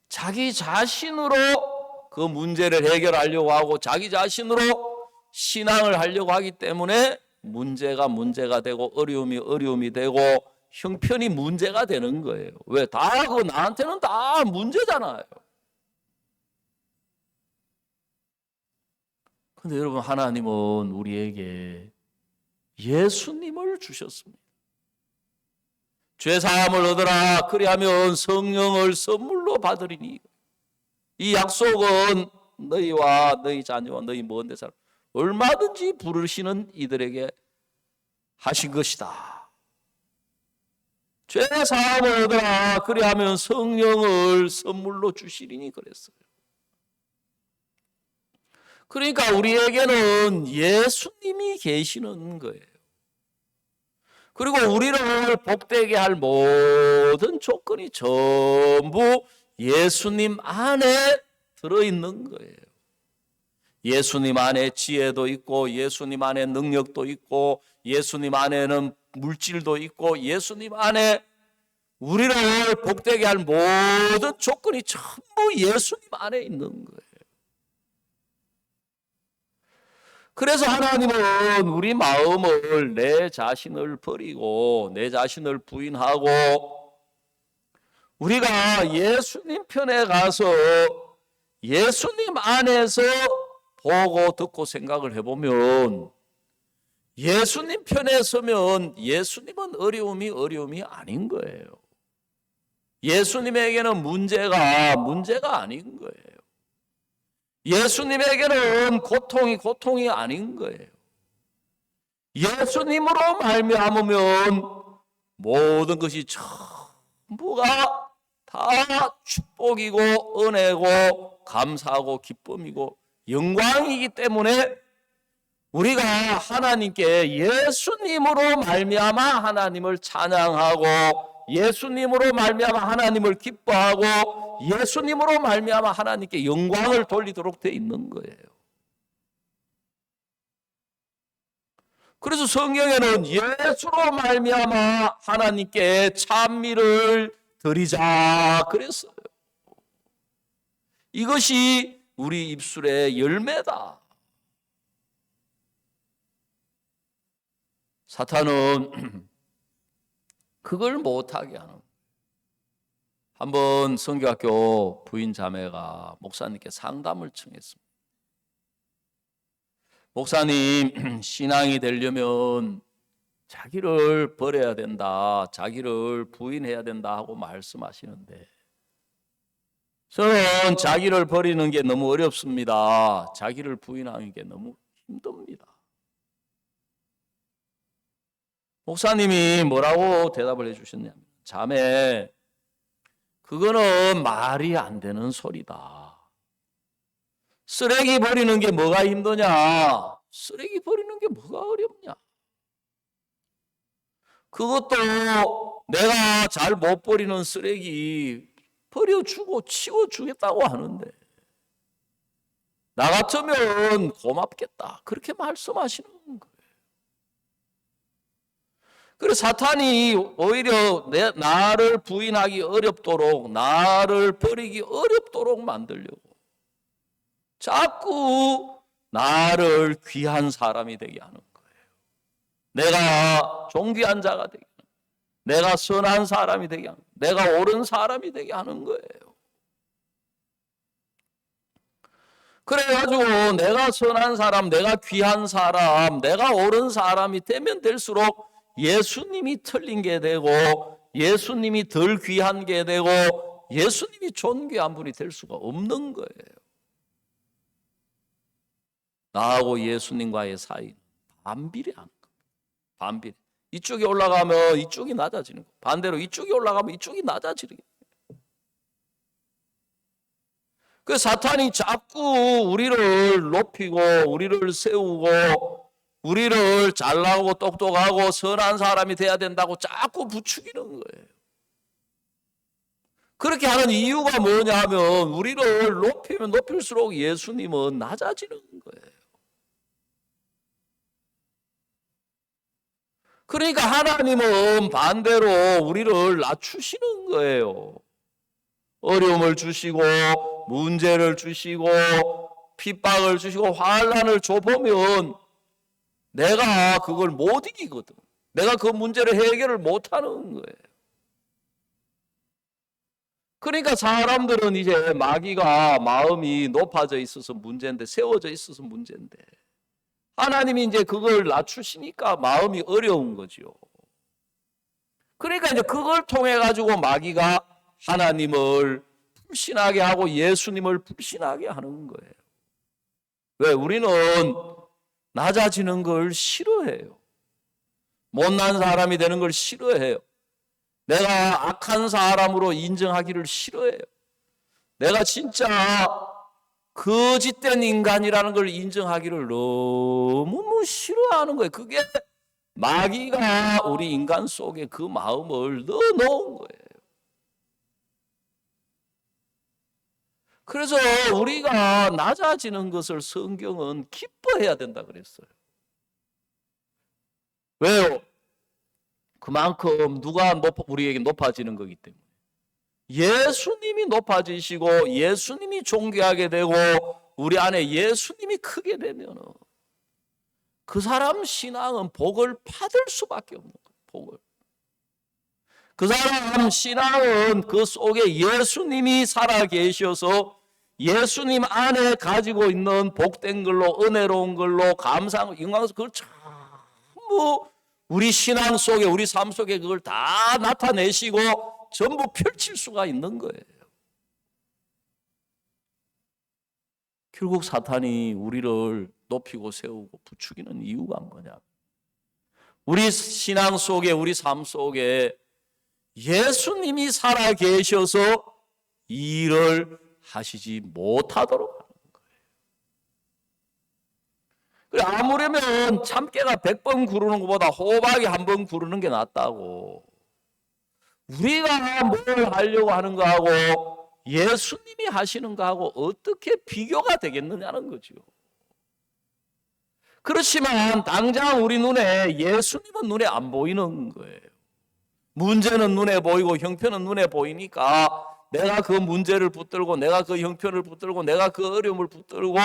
자기 자신으로 그 문제를 해결하려고 하고 자기 자신으로 신앙을 하려고 하기 때문에 문제가 되고 어려움이 되고 형편이 문제가 되는 거예요. 왜? 다 그 나한테는 다 문제잖아요. 근데 여러분, 하나님은 우리에게 예수님을 주셨습니다. 죄사함을 얻으라 그리하면 성령을 선물로 받으리니 이 약속은 너희와 너희 자녀와 너희 먼 데 사람 얼마든지 부르시는 이들에게 하신 것이다. 죄사함을 얻으라 그리하면 성령을 선물로 주시리니 그랬어요. 그러니까 우리에게는 예수님이 계시는 거예요. 그리고 우리를 복되게 할 모든 조건이 전부 예수님 안에 들어있는 거예요. 예수님 안에 지혜도 있고 예수님 안에 능력도 있고 예수님 안에는 물질도 있고 예수님 안에 우리를 복되게 할 모든 조건이 전부 예수님 안에 있는 거예요. 그래서 하나님은 우리 마음을 내 자신을 버리고 내 자신을 부인하고 우리가 예수님 편에 가서 예수님 안에서 보고 듣고 생각을 해보면 예수님 편에 서면 예수님은 어려움이 아닌 거예요. 예수님에게는 문제가 아닌 거예요. 예수님에게는 고통이 아닌 거예요. 예수님으로 말미암으면 모든 것이 전부가 다 축복이고 은혜고 감사하고 기쁨이고 영광이기 때문에 우리가 하나님께 예수님으로 말미암아 하나님을 찬양하고 예수님으로 말미암아 하나님을 기뻐하고 예수님으로 말미암아 하나님께 영광을 돌리도록 되어 있는 거예요. 그래서 성경에는 예수로 말미암아 하나님께 찬미를 드리자 그랬어요. 이것이 우리 입술의 열매다. 사탄은 그걸 못하게 하는 거예요. 한번 선교학교 부인 자매가 목사님께 상담을 청했습니다. 목사님, 신앙이 되려면 자기를 버려야 된다, 자기를 부인해야 된다 하고 말씀하시는데 저는 자기를 버리는 게 너무 어렵습니다. 자기를 부인하는 게 너무 힘듭니다. 목사님이 뭐라고 대답을 해주셨냐면, 자매, 그거는 말이 안 되는 소리다. 쓰레기 버리는 게 뭐가 힘드냐? 쓰레기 버리는 게 뭐가 어렵냐? 그것도 내가 잘 못 버리는 쓰레기 버려주고 치워주겠다고 하는데 나 같으면 고맙겠다. 그렇게 말씀하시는 거예요. 그래서 사탄이 오히려 나를 부인하기 어렵도록, 나를 버리기 어렵도록 만들려고 자꾸 나를 귀한 사람이 되게 하는 거예요. 내가 존귀한 자가 되게 하는 거예요. 내가 선한 사람이 되게 하는 거예요. 내가 옳은 사람이 되게 하는 거예요. 그래가지고 내가 선한 사람, 내가 귀한 사람, 내가 옳은 사람이 되면 될수록 예수님이 틀린 게 되고 예수님이 덜 귀한 게 되고 예수님이 존귀한 분이 될 수가 없는 거예요. 나하고 예수님과의 사이는 반비례하는 겁니다. 반비례. 이쪽이 올라가면 이쪽이 낮아지는 거. 반대로 이쪽이 올라가면 이쪽이 낮아지는 거예요. 그 사탄이 자꾸 우리를 높이고 우리를 세우고 우리를 잘나고 똑똑하고 선한 사람이 돼야 된다고 자꾸 부추기는 거예요. 그렇게 하는 이유가 뭐냐면 우리를 높이면 높일수록 예수님은 낮아지는 거예요. 그러니까 하나님은 반대로 우리를 낮추시는 거예요. 어려움을 주시고 문제를 주시고 핍박을 주시고 환난을 줘보면 내가 그걸 못 이기거든. 내가 그 문제를 해결을 못하는 거예요. 그러니까 사람들은 이제 마귀가 마음이 높아져 있어서 문제인데, 세워져 있어서 문제인데 하나님이 이제 그걸 낮추시니까 마음이 어려운 거죠. 그러니까 이제 그걸 통해 가지고 마귀가 하나님을 불신하게 하고 예수님을 불신하게 하는 거예요. 왜? 우리는 낮아지는 걸 싫어해요. 못난 사람이 되는 걸 싫어해요. 내가 악한 사람으로 인정하기를 싫어해요. 내가 진짜 거짓된 인간이라는 걸 인정하기를 너무 싫어하는 거예요. 그게 마귀가 우리 인간 속에 그 마음을 넣어놓은 거예요. 그래서 우리가 낮아지는 것을 성경은 기뻐해야 된다 그랬어요. 왜요? 그만큼 누가 우리에게 높아지는 거기 때문에. 예수님이 높아지시고 예수님이 존귀하게 되고 우리 안에 예수님이 크게 되면 그 사람 신앙은 복을 받을 수밖에 없는 거예요. 복을. 그 사람 신앙은 그 속에 예수님이 살아 계셔서 예수님 안에 가지고 있는 복된 걸로, 은혜로운 걸로, 감사하고 영광스러운 그걸 전부 우리 신앙 속에, 우리 삶 속에 그걸 다 나타내시고 전부 펼칠 수가 있는 거예요. 결국 사탄이 우리를 높이고 세우고 부추기는 이유가 뭐냐? 우리 신앙 속에, 우리 삶 속에 예수님이 살아 계셔서 이 일을 하시지 못하도록 하는 거예요. 그래, 아무려면 참깨가 100번 구르는 것보다 호박이 한 번 구르는 게 낫다고. 우리가 뭘 하려고 하는 거하고 예수님이 하시는 거하고 어떻게 비교가 되겠느냐는 거죠. 그렇지만 당장 우리 눈에 예수님은 눈에 안 보이는 거예요. 문제는 눈에 보이고 형편은 눈에 보이니까 내가 그 문제를 붙들고 내가 그 형편을 붙들고 내가 그 어려움을 붙들고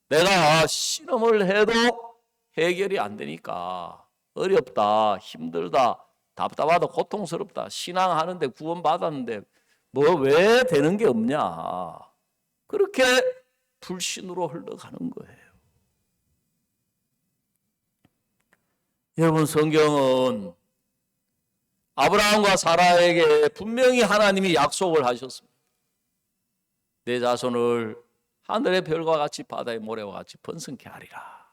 내가 실험을 해도 해결이 안 되니까 어렵다, 힘들다, 답답하다, 고통스럽다, 신앙하는데 구원받았는데 뭐 왜 되는 게 없냐, 그렇게 불신으로 흘러가는 거예요. 여러분, 성경은 아브라함과 사라에게 분명히 하나님이 약속을 하셨습니다. 내 자손을 하늘의 별과 같이 바다의 모래와 같이 번성케 하리라.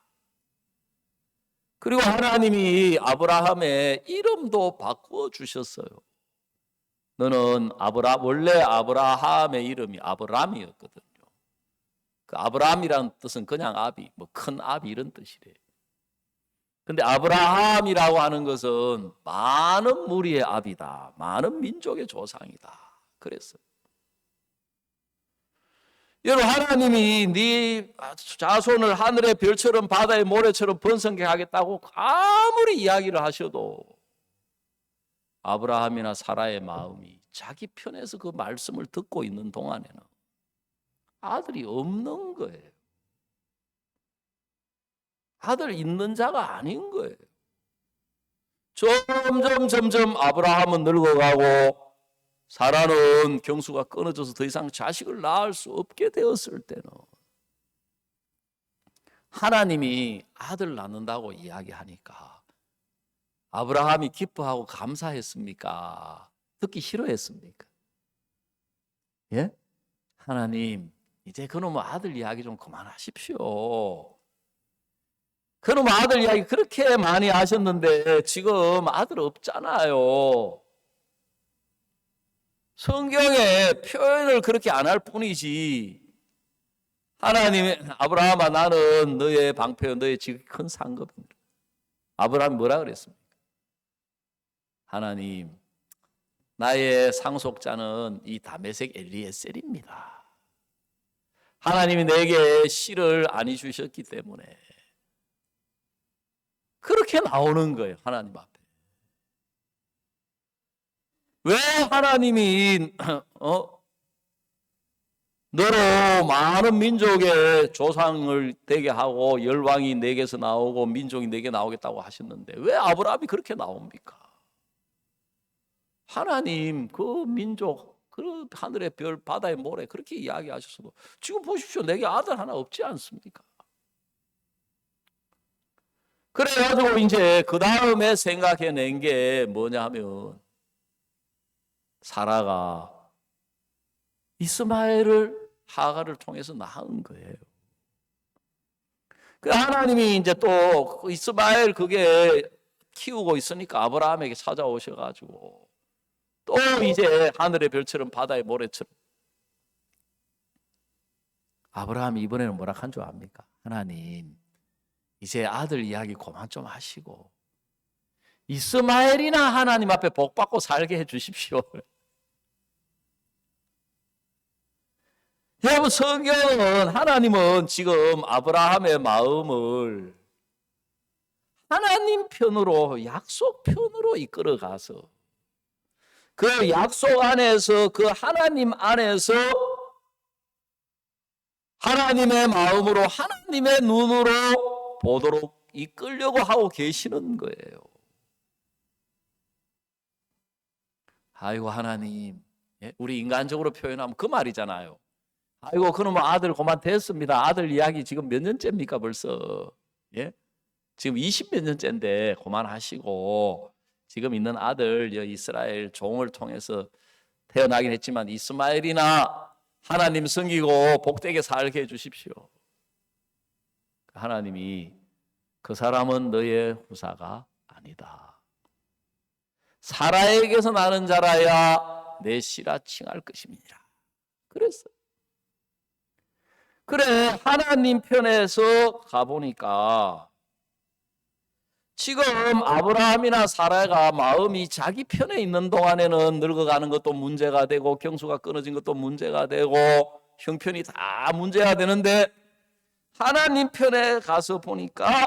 그리고 하나님이 아브라함의 이름도 바꾸어 주셨어요. 너는 원래 아브라함의 이름이 아브람이었거든요. 그 아브람이라는 뜻은 그냥 아비, 뭐 큰 아비 이런 뜻이래요. 근데 아브라함이라고 하는 것은 많은 무리의 아비다, 많은 민족의 조상이다, 그랬어요. 여러분, 하나님이 네 자손을 하늘의 별처럼 바다의 모래처럼 번성케 하겠다고 아무리 이야기를 하셔도 아브라함이나 사라의 마음이 자기 편에서 그 말씀을 듣고 있는 동안에는 아들이 없는 거예요. 아들 있는 자가 아닌 거예요. 점점 아브라함은 늙어가고 사라는 경수가 끊어져서 더 이상 자식을 낳을 수 없게 되었을 때는 하나님이 아들 낳는다고 이야기하니까 아브라함이 기뻐하고 감사했습니까? 듣기 싫어했습니까? 예? 하나님, 이제 그놈의 아들 이야기 좀 그만하십시오. 그놈의 아들 이야기 그렇게 많이 하셨는데 지금 아들 없잖아요. 성경에 표현을 그렇게 안 할 뿐이지 하나님이 아브라함아, 나는 너의 방패요 너의 지극히 큰 상급입니다. 아브라함이 뭐라 그랬습니까? 하나님, 나의 상속자는 이 다메섹 엘리에셀입니다. 하나님이 내게 씨를 안 주셨기 때문에 그렇게 나오는 거예요. 하나님 앞에. 왜 하나님이 너로 많은 민족의 조상을 되게 하고 열왕이 내게서 나오고 민족이 내게 나오겠다고 하셨는데 왜 아브라함이 그렇게 나옵니까? 하나님 그 민족, 그 하늘의 별, 바다의 모래 그렇게 이야기하셨어도 지금 보십시오, 내게 아들 하나 없지 않습니까? 그래가지고 이제 그 다음에 생각해낸 게 뭐냐 하면 사라가 이스마엘을 하가를 통해서 낳은 거예요. 그 하나님이 이제 또 이스마엘 그게 키우고 있으니까 아브라함에게 찾아오셔가지고 또 이제 하늘의 별처럼 바다의 모래처럼 아브라함이 이번에는 뭐라 한 줄 압니까? 하나님, 이제 아들 이야기 그만 좀 하시고 이스마엘이나 하나님 앞에 복 받고 살게 해 주십시오. 여러분, 성경은 하나님은 지금 아브라함의 마음을 하나님 편으로, 약속 편으로 이끌어가서 그 약속 안에서, 그 하나님 안에서 하나님의 마음으로, 하나님의 눈으로 보도록 이끌려고 하고 계시는 거예요. 아이고 하나님, 우리 인간적으로 표현하면 그 말이잖아요. 아이고 그놈 아들 그만 됐습니다. 아들 이야기 지금 몇 년째입니까 벌써? 예? 지금 20몇 년째인데 그만하시고 지금 있는 아들 이스라엘 종을 통해서 태어나긴 했지만 이스마엘이나 하나님 섬기고 복되게 살게 해주십시오. 하나님이 그 사람은 너의 후사가 아니다. 사라에게서 나는 자라야 내 씨라 칭할 것임이니라. 그랬어요. 그래 하나님 편에서 가보니까 지금 아브라함이나 사라가 마음이 자기 편에 있는 동안에는 늙어가는 것도 문제가 되고 경수가 끊어진 것도 문제가 되고 형편이 다 문제가 되는데 하나님 편에 가서 보니까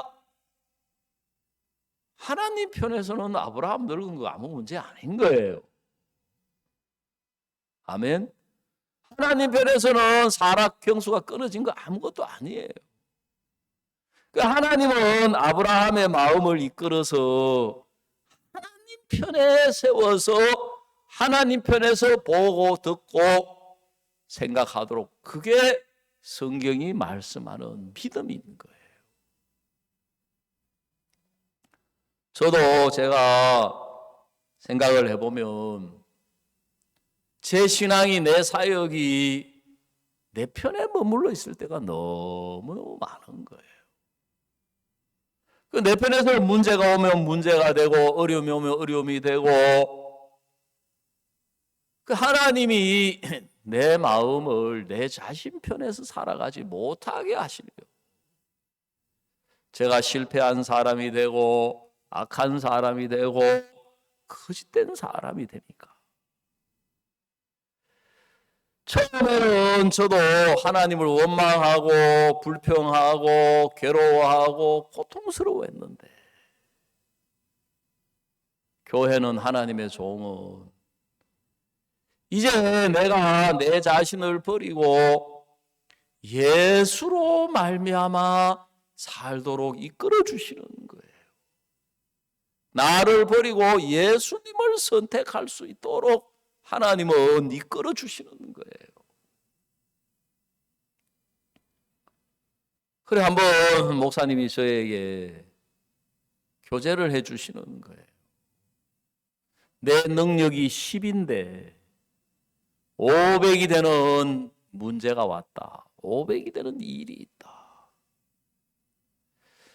하나님 편에서는 아브라함 늙은 거 아무 문제 아닌 거예요. 아멘. 하나님 편에서는 사라 경수가 끊어진 거 아무것도 아니에요. 하나님은 아브라함의 마음을 이끌어서 하나님 편에 세워서 하나님 편에서 보고 듣고 생각하도록, 그게 성경이 말씀하는 믿음인 거예요. 저도 제가 생각을 해보면 제 신앙이, 내 사역이 내 편에 머물러 있을 때가 너무 많은 거예요. 내 편에서 문제가 오면 문제가 되고 어려움이 오면 어려움이 되고, 하나님이 내 마음을 내 자신 편에서 살아가지 못하게 하시려고. 제가 실패한 사람이 되고 악한 사람이 되고 거짓된 사람이 되니까. 처음에는 저도 하나님을 원망하고 불평하고 괴로워하고 고통스러워했는데, 교회는 하나님의 종은 이제 내가 내 자신을 버리고 예수로 말미암아 살도록 이끌어 주시는 거예요. 나를 버리고 예수님을 선택할 수 있도록 하나님은 이끌어 주시는 거예요. 그래 한번 목사님이 저에게 교제를 해 주시는 거예요. 내 능력이 10인데 500이 되는 문제가 왔다. 500이 되는 일이 있다.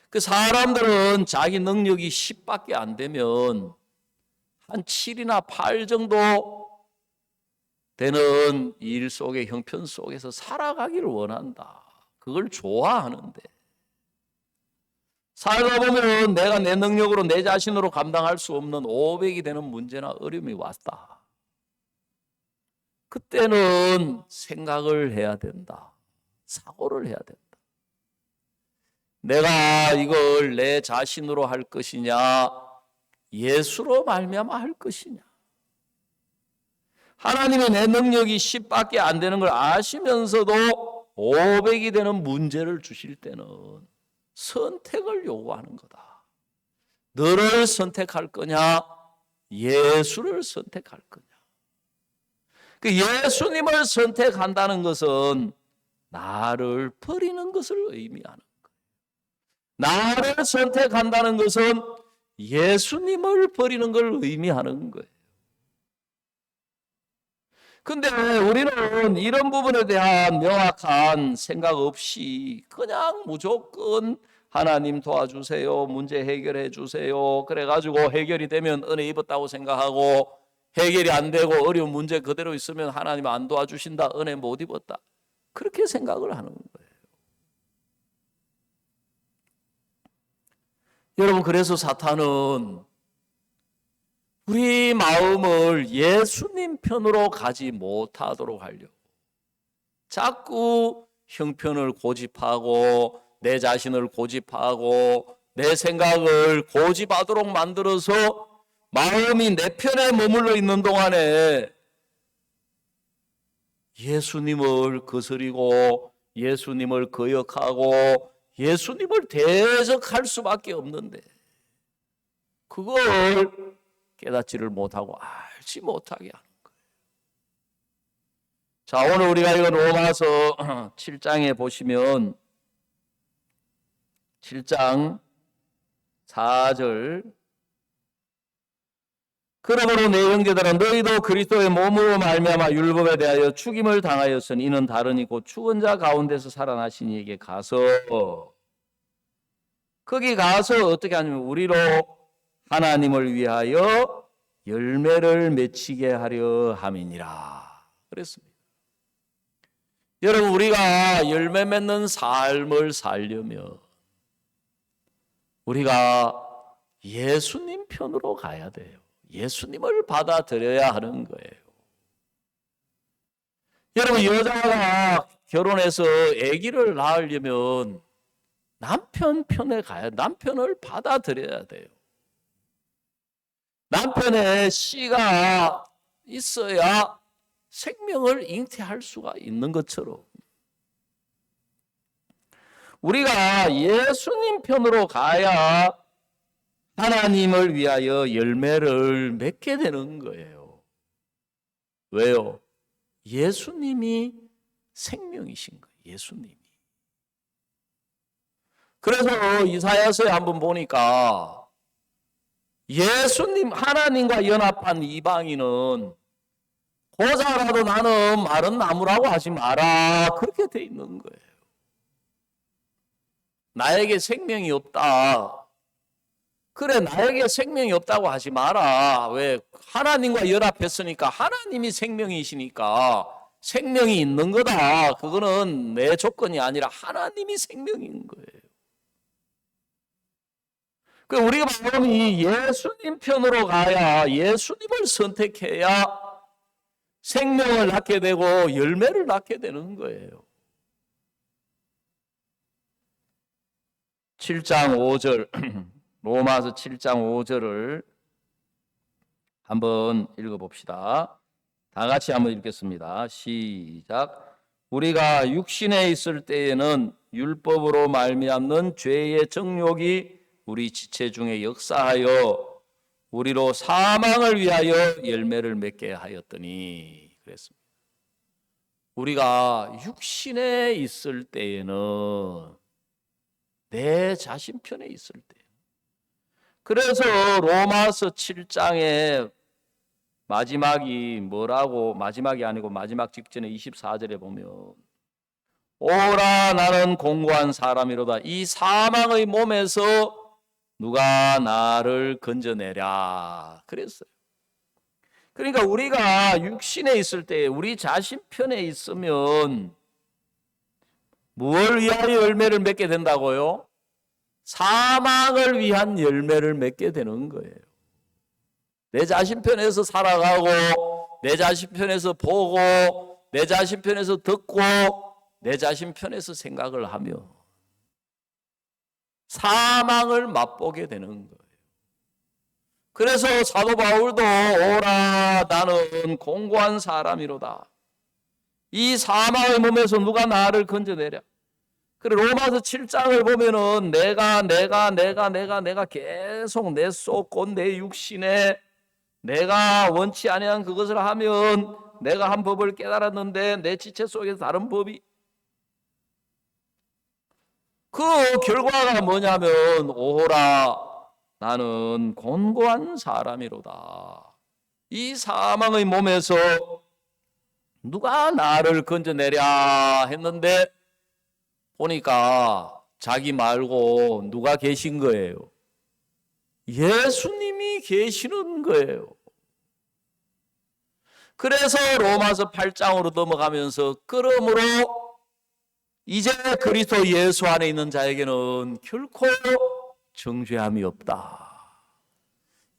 그 사람들은 자기 능력이 10밖에 안 되면 한 7이나 8 정도 되는 일 속에, 형편 속에서 살아가기를 원한다. 그걸 좋아하는데, 살다 보면 내가 내 능력으로 내 자신으로 감당할 수 없는 500이 되는 문제나 어려움이 왔다. 그때는 생각을 해야 된다. 사고를 해야 된다. 내가 이걸 내 자신으로 할 것이냐, 예수로 말미암아 할 것이냐. 하나님의 내 능력이 10밖에 안 되는 걸 아시면서도 500이 되는 문제를 주실 때는 선택을 요구하는 거다. 너를 선택할 거냐, 예수를 선택할 거냐. 그 예수님을 선택한다는 것은 나를 버리는 것을 의미하는 거예요. 나를 선택한다는 것은 예수님을 버리는 걸 의미하는 거예요. 근데 우리는 이런 부분에 대한 명확한 생각 없이 그냥 무조건 하나님 도와주세요, 문제 해결해 주세요, 그래가지고 해결이 되면 은혜 입었다고 생각하고, 해결이 안 되고 어려운 문제 그대로 있으면 하나님 안 도와주신다, 은혜 못 입었다, 그렇게 생각을 하는 거예요. 여러분, 그래서 사탄은 우리 마음을 예수님 편으로 가지 못하도록 하려고 자꾸 형편을 고집하고 내 자신을 고집하고 내 생각을 고집하도록 만들어서 마음이 내 편에 머물러 있는 동안에 예수님을 거스리고 예수님을 거역하고 예수님을 대적할 수밖에 없는데 그걸 깨닫지를 못하고 알지 못하게 하는 거예요. 자, 오늘 우리가 이거 로마서 7장에 보시면 7장 4절 그러므로 내 형제들아 너희도 그리스도의 몸으로 말미암아 율법에 대하여 죽임을 당하였으니 이는 다르니 곧 죽은 자 가운데서 살아나신 이에게 가서 거기 가서 어떻게 하냐면 우리로 하나님을 위하여 열매를 맺히게 하려 함이니라 그랬습니다. 여러분 우리가 열매 맺는 삶을 살려면 우리가 예수님 편으로 가야 돼요. 예수님을 받아들여야 하는 거예요. 여러분 여자가 결혼해서 아기를 낳으려면 남편 편에 가야 남편을 받아들여야 돼요. 남편의 씨가 있어야 생명을 잉태할 수가 있는 것처럼 우리가 예수님 편으로 가야 하나님을 위하여 열매를 맺게 되는 거예요. 왜요? 예수님이 생명이신 거예요. 예수님이. 그래서 이사야서에 한번 보니까 예수님 하나님과 연합한 이방인은 고자라도 나는 마른 나무라고 하지 마라 그렇게 돼 있는 거예요. 나에게 생명이 없다. 그래 나에게 생명이 없다고 하지 마라. 왜? 하나님과 연합했으니까 하나님이 생명이시니까 생명이 있는 거다. 그거는 내 조건이 아니라 하나님이 생명인 거예요. 우리가 마음이 예수님 편으로 가야 예수님을 선택해야 생명을 낳게 되고 열매를 낳게 되는 거예요. 7장 5절 로마서 7장 5절을 한번 읽어봅시다. 다 같이 한번 읽겠습니다. 시작. 우리가 육신에 있을 때에는 율법으로 말미암는 죄의 정욕이 우리 지체 중에 역사하여 우리로 사망을 위하여 열매를 맺게 하였더니 그랬습니다. 우리가 육신에 있을 때에는 내 자신 편에 있을 때 그래서 로마서 7장의 마지막이 뭐라고 마지막이 아니고 마지막 직전에 24절에 보면 오라 나는 공고한 사람이로다 이 사망의 몸에서 누가 나를 건져내랴 그랬어요. 그러니까 우리가 육신에 있을 때 우리 자신 편에 있으면 무엇을 위하여 열매를 맺게 된다고요? 사망을 위한 열매를 맺게 되는 거예요. 내 자신 편에서 살아가고 내 자신 편에서 보고 내 자신 편에서 듣고 내 자신 편에서 생각을 하며 사망을 맛보게 되는 거예요. 그래서 사도 바울도 오라 나는 공고한 사람이로다. 이 사망의 몸에서 누가 나를 건져내랴. 그래 로마서 7장을 보면은 내가 계속 내 속 곧 내 육신에 내가 원치 아니한 그것을 하면 내가 한 법을 깨달았는데 내 지체 속에서 다른 법이 그 결과가 뭐냐면 오라 나는 곤고한 사람이로다. 이 사망의 몸에서 누가 나를 건져내랴 했는데 보니까 자기 말고 누가 계신 거예요? 예수님이 계시는 거예요. 그래서 로마서 8장으로 넘어가면서 그러므로 이제 그리스도 예수 안에 있는 자에게는 결코 정죄함이 없다.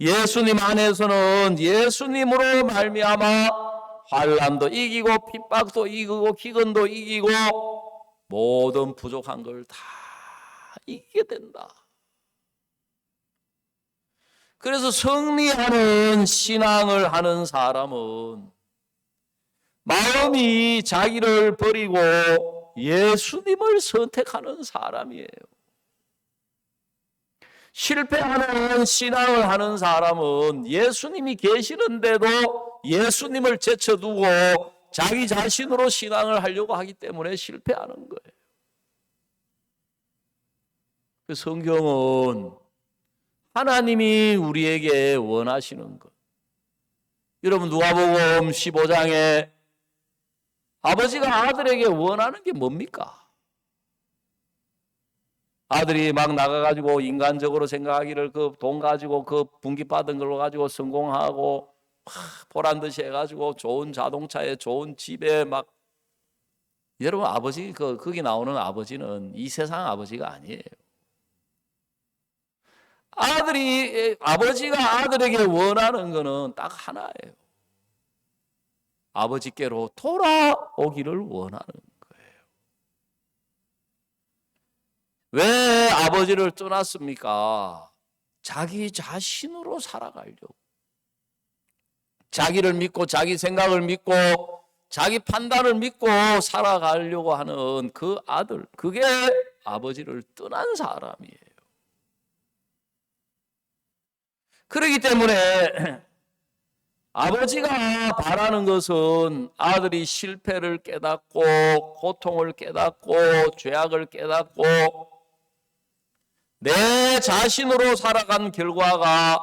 예수님 안에서는 예수님으로 말미암아 환난도 이기고 핍박도 이기고 기근도 이기고 모든 부족한 걸 다 이기게 된다. 그래서 승리하는 신앙을 하는 사람은 마음이 자기를 버리고 예수님을 선택하는 사람이에요. 실패하는 신앙을 하는 사람은 예수님이 계시는데도 예수님을 제쳐두고 자기 자신으로 신앙을 하려고 하기 때문에 실패하는 거예요. 성경은 하나님이 우리에게 원하시는 것. 여러분 누가복음 15장에 아버지가 아들에게 원하는 게 뭡니까? 아들이 막 나가가지고 인간적으로 생각하기를 그 돈 가지고 그 분깃받은 걸로 가지고 성공하고 막 보란듯이 해가지고 좋은 자동차에 좋은 집에 막 여러분 아버지 거기 나오는 아버지는 이 세상 아버지가 아니에요. 아버지가 아들에게 원하는 거는 딱 하나예요. 아버지께로 돌아오기를 원하는 거예요. 왜 아버지를 떠났습니까? 자기 자신으로 살아가려고. 자기를 믿고 자기 생각을 믿고 자기 판단을 믿고 살아가려고 하는 그 아들, 그게 아버지를 떠난 사람이에요. 그렇기 때문에 아버지가 바라는 것은 아들이 실패를 깨닫고 고통을 깨닫고 죄악을 깨닫고 내 자신으로 살아간 결과가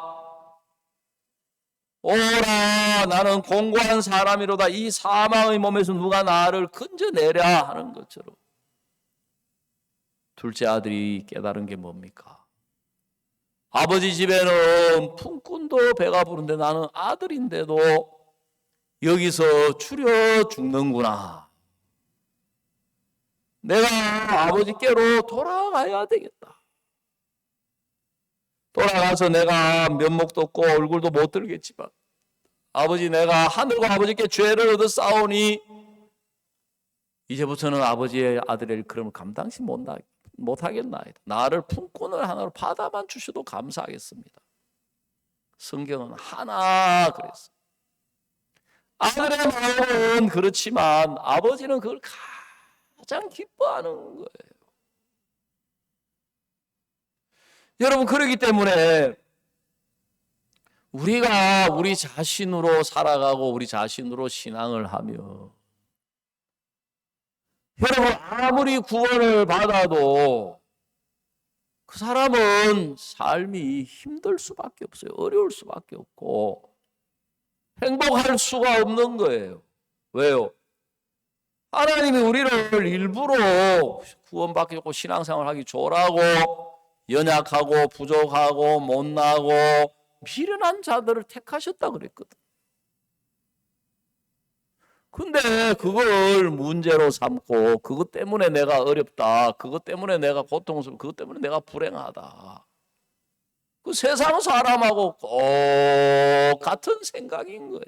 오라 나는 공고한 사람이로다 이 사망의 몸에서 누가 나를 건져내랴 하는 것처럼 둘째 아들이 깨달은 게 뭡니까? 아버지 집에는 품꾼도 배가 부른데 나는 아들인데도 여기서 추려 죽는구나. 내가 아버지께로 돌아가야 되겠다. 돌아가서 내가 면목도 없고 얼굴도 못 들겠지만 아버지 내가 하늘과 아버지께 죄를 얻어 싸우니 이제부터는 아버지의 아들의 그름을 감당치 못하겠나이다. 나를 품꾼을 하나로 받아만 주셔도 감사하겠습니다. 성경은 하나 그랬어. 아들의 마음은 그렇지만 아버지는 그걸 가장 기뻐하는 거예요. 여러분 그렇기 때문에 우리가 우리 자신으로 살아가고 우리 자신으로 신앙을 하며 여러분 아무리 구원을 받아도 그 사람은 삶이 힘들 수밖에 없어요. 어려울 수밖에 없고 행복할 수가 없는 거예요. 왜요? 하나님이 우리를 일부러 구원받고 신앙생활하기 좋으라고 연약하고 부족하고 못나고 미련한 자들을 택하셨다 그랬거든. 근데 그걸 문제로 삼고 그것 때문에 내가 어렵다. 그것 때문에 내가 고통스럽고 그것 때문에 내가 불행하다. 그 세상 사람하고 같은 생각인 거예요.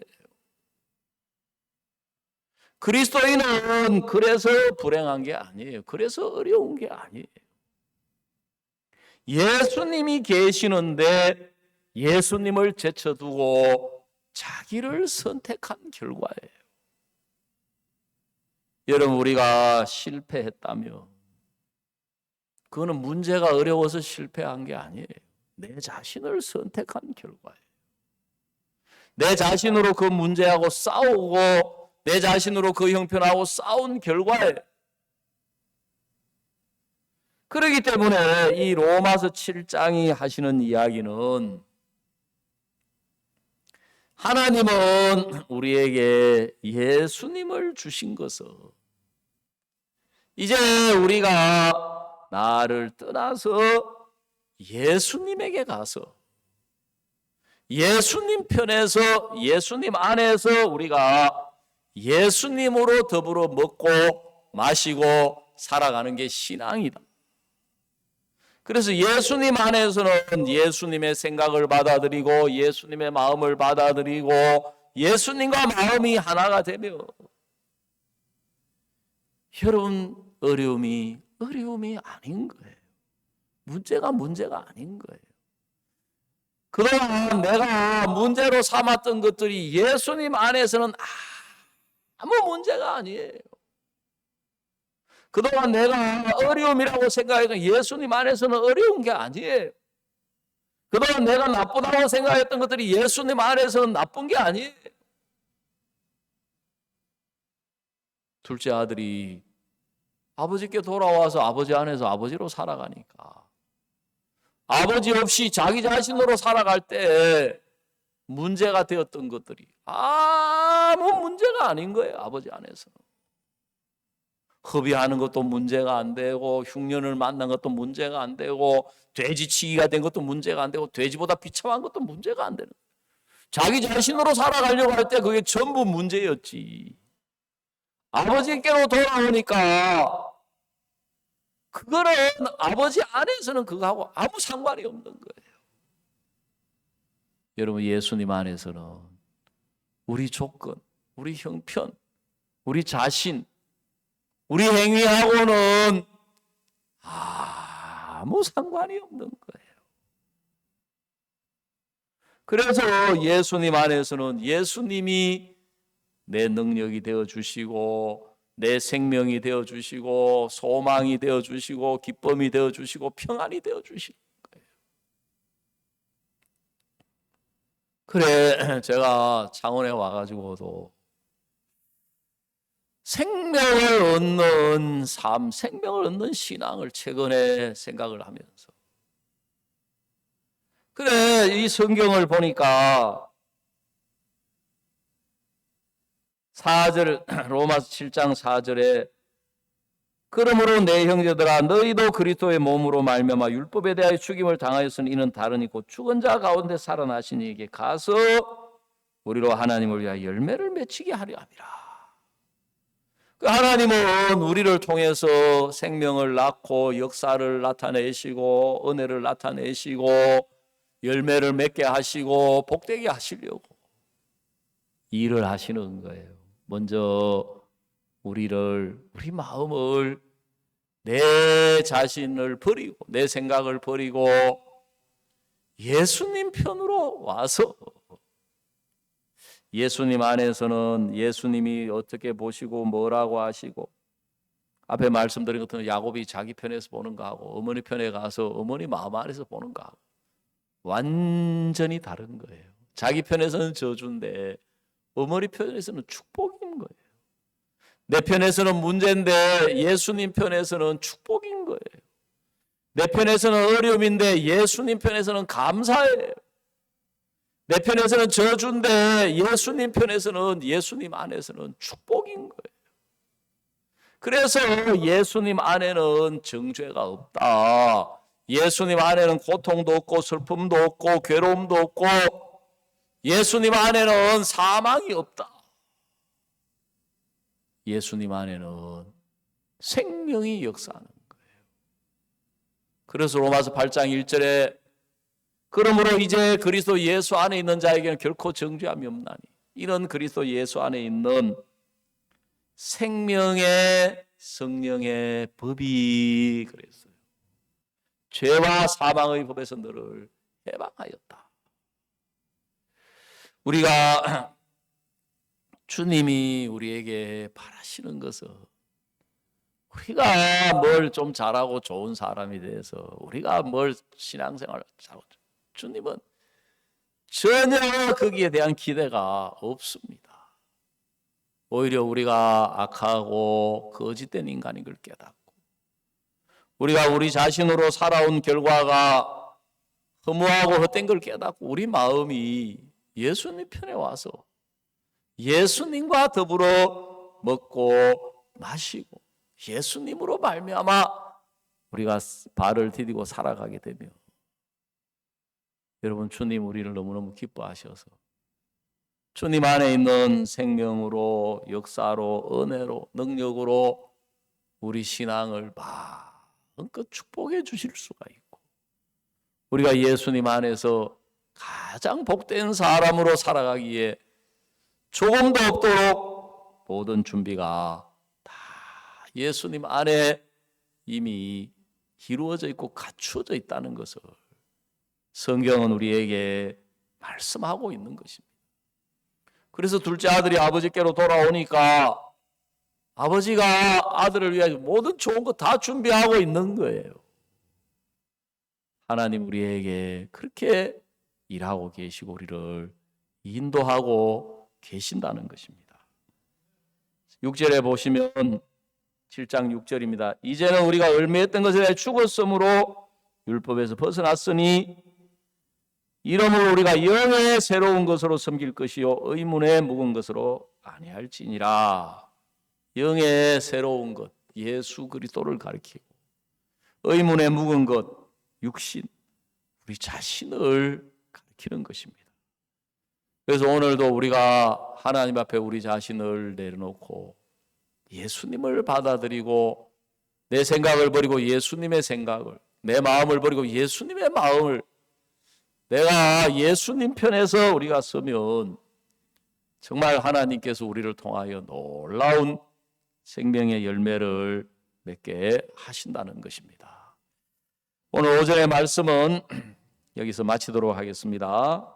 그리스도인은 그래서 불행한 게 아니에요. 그래서 어려운 게 아니에요. 예수님이 계시는데 예수님을 제쳐두고 자기를 선택한 결과예요. 여러분 우리가 실패했다면 그거는 문제가 어려워서 실패한 게 아니에요. 내 자신을 선택한 결과예요. 내 자신으로 그 문제하고 싸우고 내 자신으로 그 형편하고 싸운 결과예요. 그렇기 때문에 이 로마서 7장이 하시는 이야기는 하나님은 우리에게 예수님을 주신 것을 이제 우리가 나를 떠나서 예수님에게 가서 예수님 편에서 예수님 안에서 우리가 예수님으로 더불어 먹고 마시고 살아가는 게 신앙이다. 그래서 예수님 안에서는 예수님의 생각을 받아들이고 예수님의 마음을 받아들이고 예수님과 마음이 하나가 되며 여러분 어려움이 아닌 거예요. 문제가 아닌 거예요. 그동안 내가 문제로 삼았던 것들이 예수님 안에서는 아무 문제가 아니에요. 그동안 내가 어려움이라고 생각했던 예수님 안에서는 어려운 게 아니에요. 그동안 내가 나쁘다고 생각했던 것들이 예수님 안에서는 나쁜 게 아니에요. 둘째 아들이 아버지께 돌아와서 아버지 안에서 아버지로 살아가니까 아버지 없이 자기 자신으로 살아갈 때 문제가 되었던 것들이 아무 문제가 아닌 거예요. 아버지 안에서는. hợp의하는 것도 문제가 안 되고 흉년을 만난 것도 문제가 안 되고 돼지치기가 된 것도 문제가 안 되고 돼지보다 비참한 것도 문제가 안 되는 거예요. 자기 자신으로 살아가려고 할 때 그게 전부 문제였지. 아버지께로 돌아오니까 그거는 아버지 안에서는 그거하고 아무 상관이 없는 거예요. 여러분, 예수님 안에서는 우리 조건, 우리 형편, 우리 자신, 우리 행위하고는 아무 상관이 없는 거예요. 그래서 예수님 안에서는 예수님이 내 능력이 되어주시고 내 생명이 되어주시고 소망이 되어주시고 기쁨이 되어주시고 평안이 되어주시는 거예요. 그래, 제가 창원에 와가지고도 생명을 얻는 삶, 생명을 얻는 신앙을 최근에 생각을 하면서 그래, 이 성경을 보니까 4절, 로마서 7장 4절에 그러므로 내 형제들아 너희도 그리스도의 몸으로 말미암아 율법에 대하여 죽임을 당하였으니 이는 다르니 곧 죽은 자 가운데 살아나신 이에게 가서 우리로 하나님을 위하여 열매를 맺히게 하려 함이라. 그 하나님은 우리를 통해서 생명을 낳고 역사를 나타내시고 은혜를 나타내시고 열매를 맺게 하시고 복되게 하시려고 일을 하시는 거예요. 먼저 우리 마음을 내 자신을 버리고 내 생각을 버리고 예수님 편으로 와서 예수님 안에서는 예수님이 어떻게 보시고 뭐라고 하시고 앞에 말씀드린 것처럼 야곱이 자기 편에서 보는 거하고 어머니 편에 가서 어머니 마음 안에서 보는 거하고 완전히 다른 거예요. 자기 편에서는 저주인데 어머니 편에서는 축복인 거예요. 내 편에서는 문제인데 예수님 편에서는 축복인 거예요. 내 편에서는 어려움인데 예수님 편에서는 감사예요. 내 편에서는 저주인데 예수님 편에서는 예수님 안에서는 축복인 거예요. 그래서 예수님 안에는 정죄가 없다. 예수님 안에는 고통도 없고 슬픔도 없고 괴로움도 없고 예수님 안에는 사망이 없다. 예수님 안에는 생명이 역사하는 거예요. 그래서 로마서 8장 1절에 그러므로 이제 그리스도 예수 안에 있는 자에게는 결코 정죄함이 없나니 이런 그리스도 예수 안에 있는 생명의 성령의 법이 그랬어요. 죄와 사망의 법에서 너를 해방하였다. 우리가 주님이 우리에게 바라시는 것은 우리가 뭘 좀 잘하고 좋은 사람이 돼서 우리가 뭘 신앙생활을 잘하고 주님은 전혀 거기에 대한 기대가 없습니다. 오히려 우리가 악하고 거짓된 인간인 걸 깨닫고 우리가 우리 자신으로 살아온 결과가 허무하고 헛된 걸 깨닫고 우리 마음이 예수님 편에 와서 예수님과 더불어 먹고 마시고 예수님으로 말미암아 우리가 발을 디디고 살아가게 되며 여러분 주님 우리를 너무너무 기뻐하셔서 주님 안에 있는 생명으로 역사로 은혜로 능력으로 우리 신앙을 마음껏 축복해 주실 수가 있고 우리가 예수님 안에서 가장 복된 사람으로 살아가기에 조금도 없도록 모든 준비가 다 예수님 안에 이미 이루어져 있고 갖추어져 있다는 것을 성경은 우리에게 말씀하고 있는 것입니다. 그래서 둘째 아들이 아버지께로 돌아오니까
아버지가 아들을 위하여 모든 좋은 거 다 준비하고 있는 거예요. 하나님 우리에게 그렇게 일하고 계시고 우리를 인도하고 계신다는 것입니다. 6절에 보시면 7장 6절입니다. 이제는 우리가 얽매였던 것에 대해 죽었으므로 율법에서 벗어났으니 이러므로 우리가 영의 새로운 것으로 섬길 것이요 의문의 묵은 것으로 아니할지니라. 영의 새로운 것, 예수 그리스도를 가리키고 의문의 묵은 것, 육신, 우리 자신을 가리키는 것입니다. 그래서 오늘도 우리가 하나님 앞에 우리 자신을 내려놓고 예수님을 받아들이고 내 생각을 버리고 예수님의 생각을, 내 마음을 버리고 예수님의 마음을, 내가 예수님 편에서 우리가 서면 정말 하나님께서 우리를 통하여 놀라운 생명의 열매를 맺게 하신다는 것입니다. 오늘 오전의 말씀은 여기서 마치도록 하겠습니다.